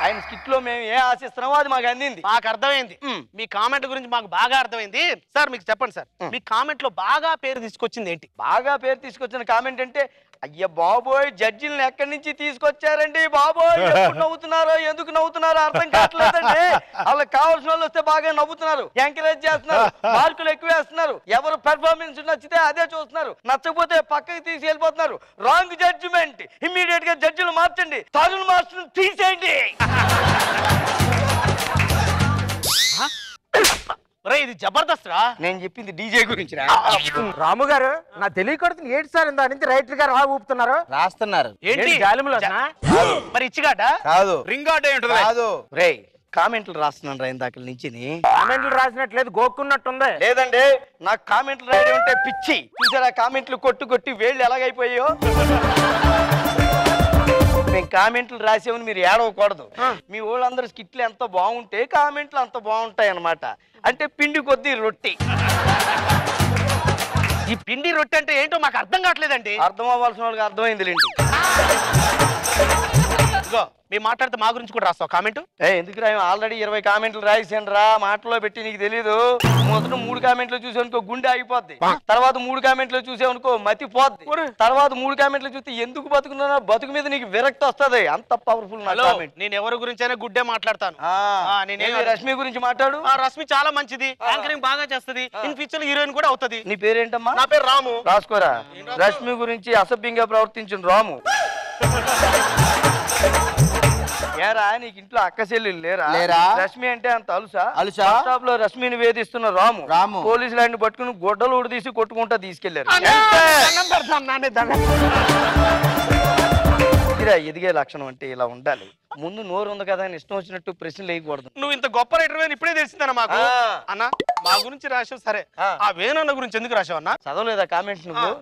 ఆయన స్కిట్ లో మేము ఏ ఆశిస్తున్నామో అది మాకు అందింది. మాకు అర్థమైంది. మీ కామెంట్ గురించి మాకు బాగా అర్థమైంది. సార్ మీకు చెప్పండి సార్, మీ కామెంట్ లో బాగా పేరు తీసుకొచ్చింది ఏంటి? బాగా పేరు తీసుకొచ్చిన కామెంట్ అంటే, అయ్య బాబోయ్ జడ్జిలను ఎక్కడి నుంచి తీసుకొచ్చారండి బాబోయ్. ఎప్పుడు నవ్వుతున్నారో ఎందుకు నవ్వుతున్నారో అర్థం కావట్లేదండి. వాళ్ళకి కావాల్సిన వాళ్ళు వస్తే బాగా నవ్వుతున్నారు, ఎంకరేజ్ చేస్తున్నారు, మార్కులు ఎక్కువ వేస్తున్నారు. ఎవరు పెర్ఫార్మెన్స్ నచ్చితే అదే చూస్తున్నారు, నచ్చకపోతే పక్కకి తీసి వెళ్ళిపోతున్నారు. Wrong judgement. ఇమ్మీడియట్ గా జడ్జిలు మార్చండి, తరుణ్ మాస్టర్ తీసేయండి. ఇది జబర్దస్త్ రా. నేను చెప్పింది డీజే గురించి రా. రాము గారు, నా తెలియకూడదు ఏడు సార్ ఇందా నుంచి రైటర్ గారు ఊపుతున్నారు, రాస్తున్నారు. ఏంటి గాలిములో? మరి ఇచ్చిగాట కాదు, రింగ్ ఆట ఏంటో కాదు. రేయ్ కామెంట్లు రాస్తున్నాను రా ఇందాక నుంచి. కామెంట్లు రాసినట్లేదు, గోక్కున్నట్టుంది. లేదండి, నాకు కామెంట్లు రాయడం అంటే పిచ్చి. చూసారా కామెంట్లు కొట్టు కొట్టి వేళ్ళు ఎలాగైపోయాయో. మేము కామెంట్లు రాసేవని మీరు ఏడవకూడదు. మీ వాళ్ళందరూ స్కిట్లు ఎంత బాగుంటే కామెంట్లు అంత బాగుంటాయి అన్నమాట. అంటే పిండి కొద్దీ రొట్టి. ఈ పిండి రొట్టె అంటే ఏంటో మాకు అర్థం కావట్లేదండి. అర్థం అవ్వాల్సిన వాళ్ళకి అర్థమైందిలేండి. ఇదిగో మేము మాట్లాడితే మా గురించి కూడా రాస్తావు కామెంట్? ఎందుకు రా, ఆల్రెడీ 20 కామెంట్లు రాసాను రా. మాటలో పెట్టి నీకు తెలీదు. మొదట 3 కామెంట్లు చూసావనుకో గుండె ఆగిపోద్ది, తర్వాత 3 కామెంట్లు చూసావనుకో మతిపోద్ది, తర్వాత 3 కామెంట్లు చూస్తే ఎందుకు బతుకున్నా బతుకు మీద నీకు విరక్తి వస్తుంది. అంత పవర్ఫుల్ నా కామెంట్. నేను ఎవరి గురించి అయినా గుడ్డే మాట్లాడతాను. రష్మి గురించి మాట్లాడు. రష్మి చాలా మంచిది, యాంకరింగ్ బాగా చేస్తుంది, ఇన్ ఫ్యూచర్ హీరోయిన్ కూడా అవుతుంది. నీ పేరేంటమ్మా? నా పేరు రాము. రాసుకోరా. రష్మి గురించి అసభ్యంగా ప్రవర్తించిన రాము. ఏరా నీకు ఇంట్లో అక్క చెల్లెలు లేరా? రష్మి అంటే అంత అలుసా? స్టాప్ లో రష్మిని వేధిస్తున్న రాము పోలీసులు ఆయన పట్టుకుని గొడ్డలు ఊడి తీసి కొట్టుకుంటా తీసుకెళ్లారు. ఎదిగే లక్షణం అంటే ఇలా ఉండాలి. ముందు నోరు ఉంది కదా అని ఇష్టం వచ్చినట్టు ప్రశ్నలు వేయకూడదు. నువ్వు ఇంత గొప్ప రైటర్ అని ఇప్పుడే తెలిసిందన్న మాకు. అన్న మా గురించి రాసావు సరే, ఆ వేణు గురించి ఎందుకు రాసావు అన్న? చదవలేదా కామెంట్స్ నువ్వు?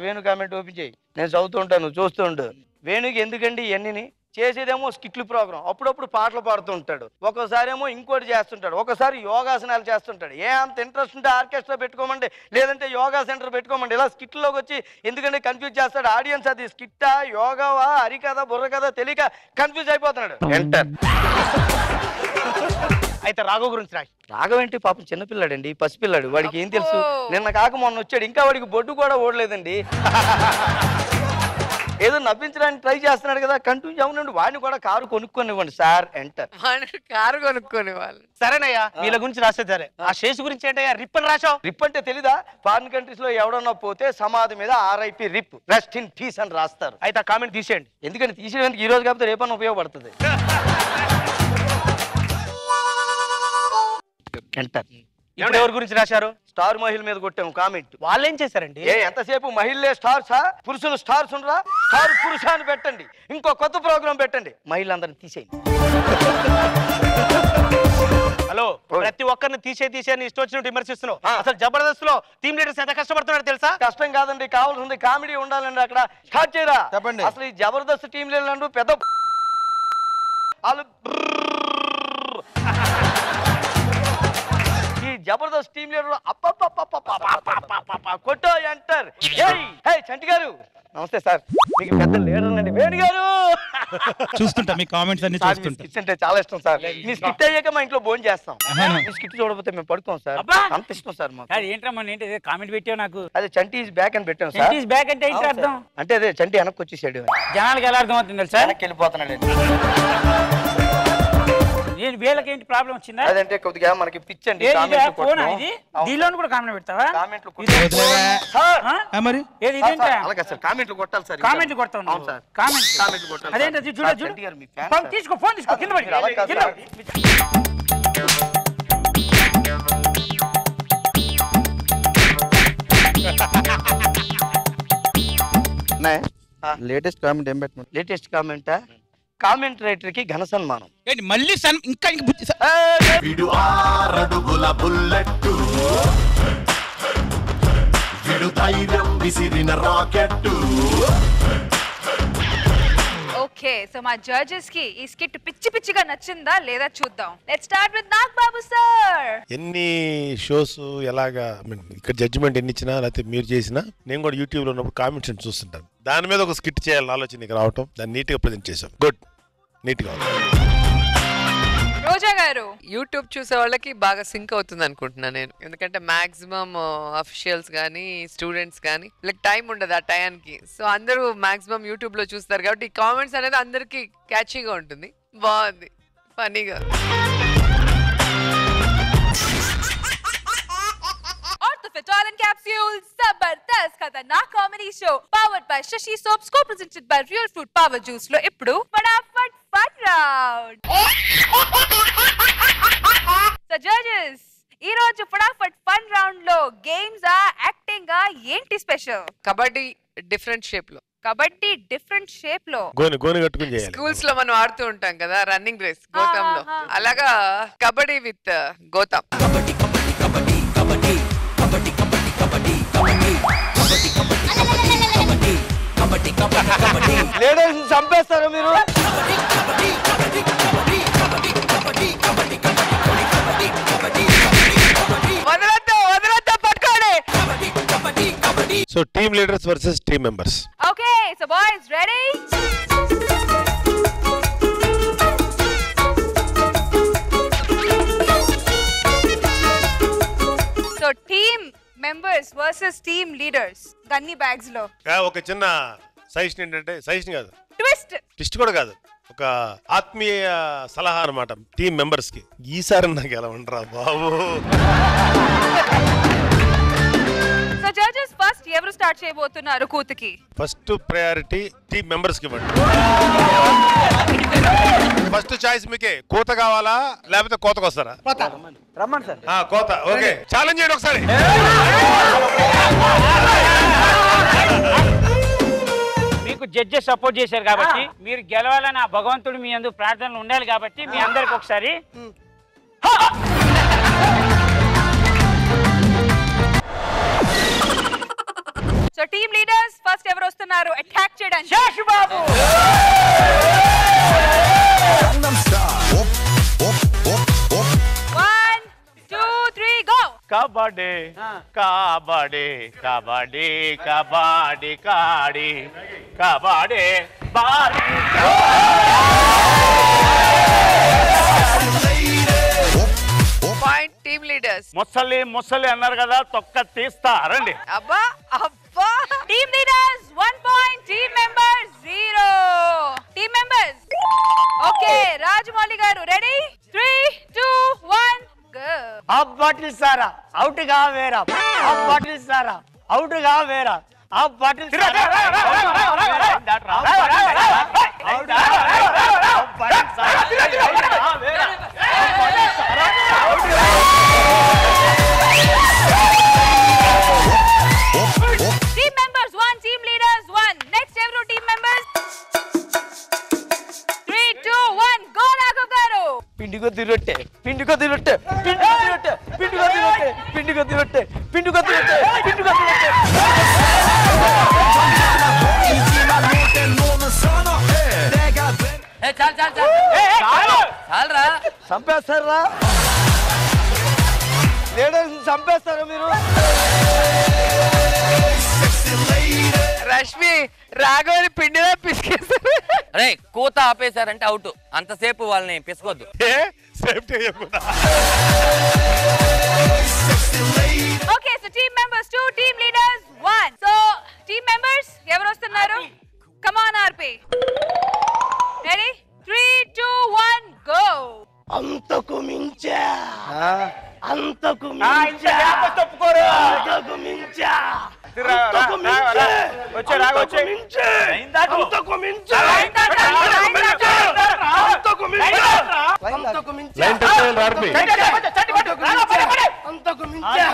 వేణు కామెంట్ ఓపెన్ చేయి, నేను చదువుతూ ఉంటాను చూస్తూ ఉండు. వేణుకి ఎందుకండి ఇవన్నీ? చేసేదేమో స్కిట్లు ప్రోగ్రామ్, అప్పుడప్పుడు పాటలు పాడుతూ ఉంటాడు, ఒక్కోసారి ఏమో ఇంకోటి చేస్తుంటాడు, ఒకసారి యోగాసనాలు చేస్తుంటాడు. అంత ఇంట్రెస్ట్ ఉంటే ఆర్కెస్ట్రా పెట్టుకోమండి, లేదంటే యోగా సెంటర్ పెట్టుకోమండి. ఇలా స్కిట్లోకి వచ్చి ఎందుకంటే కన్ఫ్యూజ్ చేస్తాడు ఆడియన్స్. అది స్కిట్టా, యోగావా, హరికథ, బుర్రకథ తెలియక కన్ఫ్యూజ్ అయిపోతున్నాడు. ఎంటర్. అయితే రాఘవ్ గురించి రాయి. రాఘవ్ ఏంటి పాపం చిన్నపిల్లాడండి, పసిపిల్లాడు, వాడికి ఏం తెలుసు? నిన్న కాక మొన్న వచ్చాడు, ఇంకా వాడికి బొడ్డు కూడా ఓడలేదండి. ఏదో నవ్వించడానికి ట్రై చేస్తున్నాడు కదా, కంటిన్యూ అవునండి. వాడిని కూడా కారు కొనుక్కొనివ్వండి సార్. ఎంటర్. కారు కొనుక్కొని వాళ్ళు. సరేనయ్యా, వీళ్ళ గురించి రాసే సరే. ఆ శేషు గురించి ఏంటయ్యా రిప్ అని రాసావు? రిప్ అంటే తెలీదా? ఫారిన్ కంట్రీస్ లో ఎవడన్నా పోతే సమాధి మీద RIP rip, rest in peace అని రాస్తారు. అయితే ఆ కామెంట్ తీసేయండి. ఎందుకంటే తీసేయడానికి ఈ రోజు కాకపోతే రేపన్నా ఉపయోగపడుతుంది. ఎంటర్. ఇప్పుడు ఎవరి గురించి రాశారు? స్టార్ మహిళ మీద కొట్టాము కామెంట్. వాళ్ళు ఏం చేశారండి? ఎంతసేపు మహిళలే స్టార్సా, పురుషులు స్టార్స్ ఉండరా? స్టార్ పురుష అని పెట్టండి, ఇంకో కొత్త ప్రోగ్రామ్ పెట్టండి, మహిళలందరినీ తీసేయండి. హలో, ప్రతి ఒక్కరిని తీసేయని ఇష్టం వచ్చినట్టు విమర్శిస్తున్నావు. అసలు జబర్దస్త్ లో టీమ్ లీడర్స్ ఎంత కష్టపడుతున్నారో తెలుసా? కష్టం కాదండి, కావాల్సింది కామెడీ ఉండాలండి. అక్కడ స్టార్ట్ చేయరా. చెప్పండి. అసలు ఈ జబర్దస్త్ టీమ్ లీడర్లు పెద్ద వాళ్ళు జబర్దస్త్ టీమ్ లీడర్ కొట్టో ఎంటర్. చంటి గారు నమస్తే సార్, మీకు పెద్ద లీడర్ అండి వేణు గారు. చూస్తుంటా మీ కామెంట్స్ అన్ని చూస్తుంటా. స్కిట్ అంటే చాలా ఇష్టం సార్. మీ స్కిట్ అయ్యాక మా ఇంట్లో భోజనం చేస్తాం. మీ స్కిట్ చూడకపోతే మేము పడుకోం సార్, అంత ఇష్టం సార్ మాకు. ఏంటమ్మా ఏంటి కామెంట్ పెట్టావు నాకు? అదే చంటి ఈజ్ బ్యాక్ అని పెట్టాం సార్. ఈజ్ బ్యాక్ అంటే ఏంటి అర్థం? అంటే అదే చంటి వెనక్కి వచ్చేసాడు. జనాలకు ఎలా అర్థం అవుతుంది సార్? వెనక్కి వెళ్ళిపోతున్నాడు. నేను వీళ్ళకి ఏంటి ప్రాబ్లం వచ్చిందా? అదంటే కొద్దిగా మనకి పిచ్ అండి. దీనిలో కూడా కామెంట్ పెడతావా? కామెంట్లు మరి ఏది ఇదేంటా? అలాగే సార్, కామెంట్లు కొట్టాలి సార్. కామెంట్లు కొడతాను. అవును సార్, కామెంట్లు కొట్టాలి. అదేంటి చూడు, ఫోన్ తీసుకో కింద పడి. లేటెస్ట్ కామెంట్ ఏం పెట్టిన? లేటెస్ట్ కామెంటా? కామెంట్ రైటర్ కి ఘన సన్మానం. మళ్ళీ ఇంకా వీడు 6 అడుగుల బుల్లెట్, వీడు ధైర్యం విసిరిన రాకెట్. ఓకే, సో మా జడ్జెస్ కి ఈ స్కిట్ పిచ్చి పిచ్చిగా నచ్చిందా లేదా చూద్దాం. Let's start with Nagababu sir. ఎన్ని షోస్ ఎలాగా ఇక్కడ జడ్జిమెంట్ ఎన్ని ఇచ్చినా లేకపోతే మీరు చేసినా నేను కూడా యూట్యూబ్ లో ఉన్నప్పుడు కామెంట్స్ చూస్తుంటాను. దాని మీద ఒక స్కిట్ చేయాలని ఆలోచన రావటం, దాన్ని నీట్ గా ప్రెజెంట్ చేశాం. గుడ్, నీట్ గా. రోజా గారు, యూట్యూబ్ చూసే వాళ్ళకి బాగా సింక్ అవుతుంది అనుకుంటున్నాను నేను. ఎందుకంటే మాక్సిమం అఫీషియల్స్ కానీ స్టూడెంట్స్ కానీ లైక్ టైం ఉండదు ఆ టైంకి. సో అందరూ మాక్సిమం యూట్యూబ్ లో చూస్తారు కాబట్టి ఈ కామెంట్స్ అనేది అందరికి క్యాచీగా ఉంటుంది. బాగుంది, ఫనీగా. Talent Capsules, Zabardast Khatarnak Comedy Show, powered by Shashi Soaps, co-presented by Real Fruit Power Juice lo ippudu Fadafat Fun Round. So judges, ee roju Fadafat Fun Round lo games ఆ acting ఆ ఏంటి special? Kabaddi different shape లో kabaddi different shape లో గోని కట్టుకుని చేయాలి. Schools లో మనం ఆడుతూ ఉంటాం కదా రన్నింగ్ రేస్ గోతంలో, అలాగా కబడ్డీ విత్ గోతం. లేడీస్ చంపేస్తారా మీరు? So team leaders versus team members. Okay so boys ready? So team members versus team leaders gunny bags లో ఒక చిన్న సజెషన్ ఏంటంటే, సజెషన్ కాదు, ట్విస్ట్ కూడా కాదు, ఒక ఆత్మీయ సలహా అన్నమాట టీమ్ మెంబర్స్ కి. ఈసారి నాకు ఎలా ఉండరా బాబు. సో జడ్జెస్ ఫస్ట్ ఎవరు స్టార్ట్ చేయబోతున్నారు కూతుకి? ఫస్ట్ ప్రయారిటీ టీమ్ మెంబర్స్ కి ఇవ్వండి. ఫస్ట్ చాయిస్ మీకే. కోత కావాలా లేకపోతే కోతకు వస్తారా? రమ్మని సార్. కోత. ఓకే, ఛాలెంజ్ చేయండి ఒకసారి. మీకు జడ్జెస్ సపోర్ట్ చేశారు కాబట్టి, మీరు గెలవాలని ఆ భగవంతుడు మీ అందరూ ప్రార్థనలు ఉండాలి కాబట్టి మీ అందరికి ఒకసారి సో టీమ్ లీడర్స్ ఫస్ట్ ఎవరు వస్తున్నారు అటాక్ చేయడానికి? శేషు బాబు. One, two, three, go. Kabaddi kabaddi kabaddi kabaddi కాడి kabaddi body. Point team leaders. ముసలి ముసలి అన్నారు కదా, తొక్క తీస్తా రండి. అబ్బా అబ్బా. Team leaders 1 point, team members 0. Team members okay, Rajamouli గారు రెడీ? 3, 2, 1 గో. आप बाटिल सारा आउट गा वेरा, आप बाटिल सारा आउट गा वेरा, आप बाटिल सारा team members 1, team leaders 1. Next ఎవరు టీమ్ మెంబర్స్? 3, 2, 1 గో. రాఘవ్ గారు. పిండిగొద్ది రొట్టె, పిండిగొద్ది రొట్టె, పిండిగొద్ది రొట్టె, పిండిగొద్ది రొట్టె, పిండిగొద్ది రొట్టె, పిండిగొద్ది రొట్టె, పిండిగొద్ది రొట్టె. చాలరా, చంపేస్తారా? లేడీస్ చంపేస్తారా మీరు? రష్మి రాఘవని పిండిలో పిసికేస్తారు. అరే కూత ఆపేశారంటే అవుట్. అంతసేపు వాళ్ళని పిసుకోవద్దు. Okay so team members 2, team leaders 1. So team members ఎవరు వస్తున్నారు? Come on RP. Ready? 3, 2, 1 go. అంతకు మించా, అంతకు మించా, అంతకు మించా, అంతకు మించా, వచ్చే రాగ వచ్చే అంతకు మించా, అంతకు మించా, అంతకు మించా, అంతకు మించా.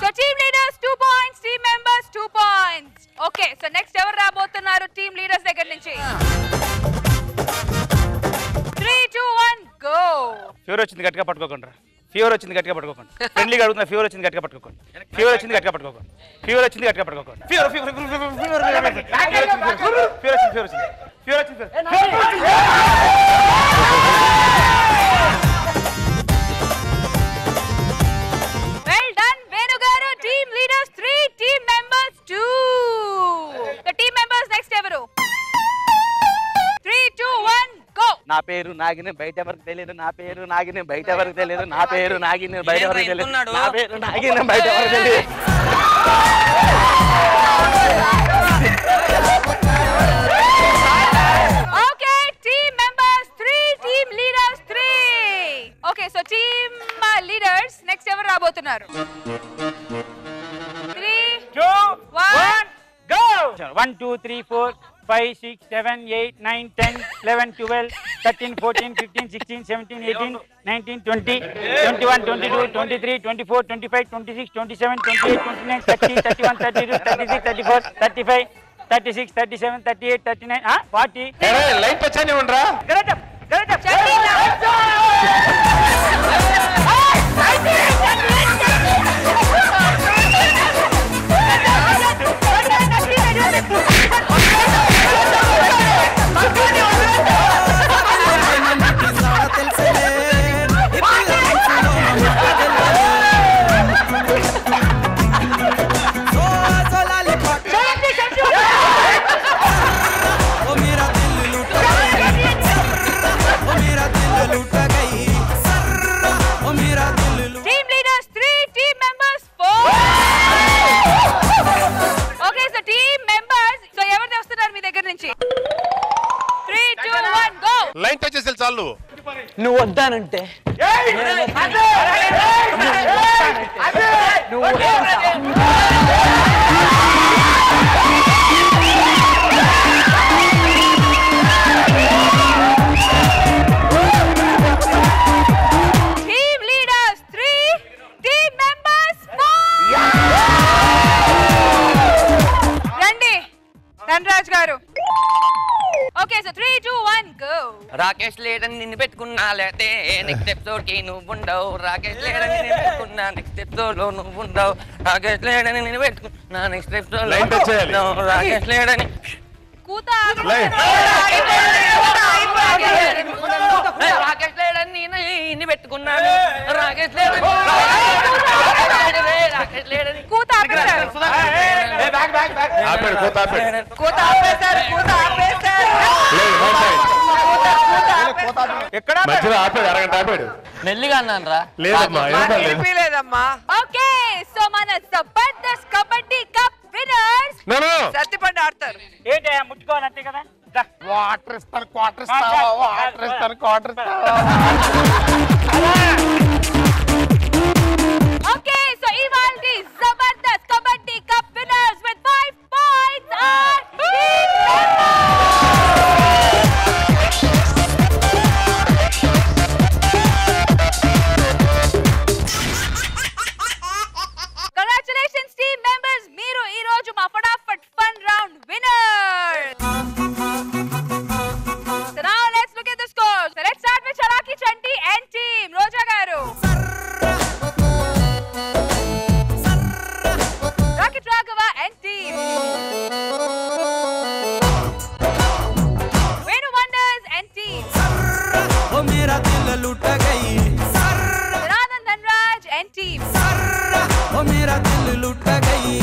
So team leaders 2 points, team members 2 points. Okay so next ఎవరు రాబోతున్నారు టీమ్ లీడర్స్ దగ్గర నుంచి? 3, 2, 1 గో. ఫీవర్ వచ్చింది గట్టిగా పట్టుకోకుండా. ఫీవర్ వచ్చింది గట్టిగా పట్టుకోకండి. ఫ్రెండ్లీగా అడుగుతున్నా. ఫీవర్ వచ్చింది గట్టిగా పట్టుకోకండి. ఫీవర్ వచ్చింది గట్టిగా పట్టుకోకండి. ఫీవర్ వచ్చింది గట్టిగా పట్టుకోకండి. Fever fever fever fever fever వచ్చింది ఫీవర్ వచ్చింది. వెల్ డన్ వేణు గారు. Team leaders 3, team members 2. So team members next ఎవరు? 3, 2, 1 గో. నా పేరు నాగిని, బయట ఎవరికి తెలియదు. నా పేరు నాగిని, బయట ఎవరికి తెలియదు. నా పేరు నాగిని, బయట ఎవరికి తెలియదు. నా పేరు నాగిని, బయట ఎవరికి తెలియదు. Okay team members 3, team leaders 3. Okay so team leaders next ఎవరు రాబోతున్నారు? 3, 2, 1 గో. 1, 2, 3, 4, 5, 6, 7, 8, 9, 10, 11, 12, 13, 14, 15, 16, 17, 18, 19, 20, 21, 22, 23, 24, 25, 26, 27, 28, 29, 30, 31, 32, 36, 34, 35, 36, 37, 38, 39, 40. లైట్ వచ్చానే ఉండరా లైన్ టచ్ చేసి చాలు నువ్వు వద్దానంటే ధనరాజ్ గారు ఓకే సో 3, 2, 1 గో రాకేష్ లేడని నిన్ను పెట్టుకున్నా లేతే నెక్స్ట్ ఎపిసోడ్ కి నువ్వు ఉండవు రాకేష్ లేడని నిన్ను పెట్టుకున్నా నెక్స్ట్ ఎపిసోడ్ లో నువ్వు ఉండవు రాకేష్ లేడని నిన్ను పెట్టుకున్నా నెక్స్ట్ ఎపిసోడ్ లో రాకేష్ లేడని రాకేష్ లేడని నిన్ను పెట్టుకున్నాను రాకేష్ లేడని రాకేష్ లేడని మధ్యలో ఆపాడు అరగంట ఆపాడు మెల్లిగా అన్నాను రా లేదమ్మా ఓకే సో మన జబర్దస్త్ కబడ్డీ కప్ విన్నర్స్ సత్తిపండు ఆడతారు ఏంటి ముట్టుకోవాలి అంతే కదా వాటర్ ఇస్తాను క్వార్టర్ ఇస్తావా వాటర్ ఇస్తాను క్వార్టర్ ఇస్తావా ఓకే సో ఇవాల్టి Jabardasth kabaddi cup winners with 5 points are Congratulations team members మీరు ఈ రోజు మా ఫటాఫట్ fun round winners So now let's look at the scores. So let's start with Charaki Chanti and team. Roja garu. Rakit Raghava and team. Venu Wonders and team. Oh mera dil lut gayi. Radhan Dhanraj and team. Oh mera dil lut gayi.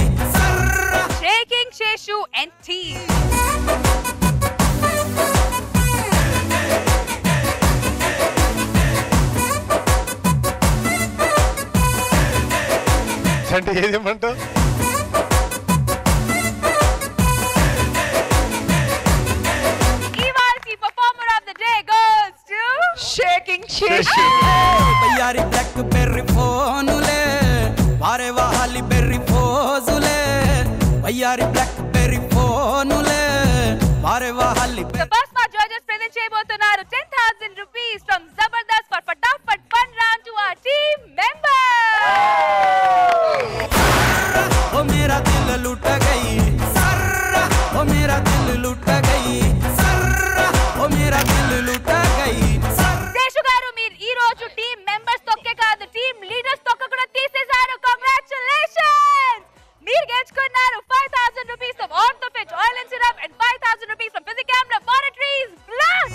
Shaking Sheshu and team. అంటే ఏదేమంటావు Ivalti performer of the day goes to Shaking Sheshu. Yari blackberry phone le mare wahali berry pose le yari blackberry phone le mare wahali The first my judges present cheyabothunaru 10,000 rupees from Zabardast for Fatafat fun round to our team members. Oh mera dil lut gayi oh mera dil lut gayi oh mera dil lut gayi Sheshu garu meer ee roju team members tokke kaadu team leaders tokka kuda teesesaru. Congratulations meer gechukunnaru 5,000 rupees from On the Pitch Oil and Syrup and 5,000 rupees from Physicam Laboratories Plus.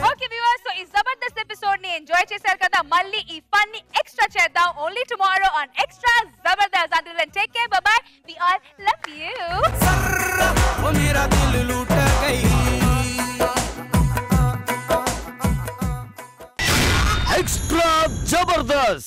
Okay viewers, so is Zabardast episode ni enjoy chesaru kada. Malli ee fun ni extra cheddam only tomorrow on Extra Zabardast. Until then take care, bye bye. We all love you. oh mera dil lut gayi Extra Zabardast.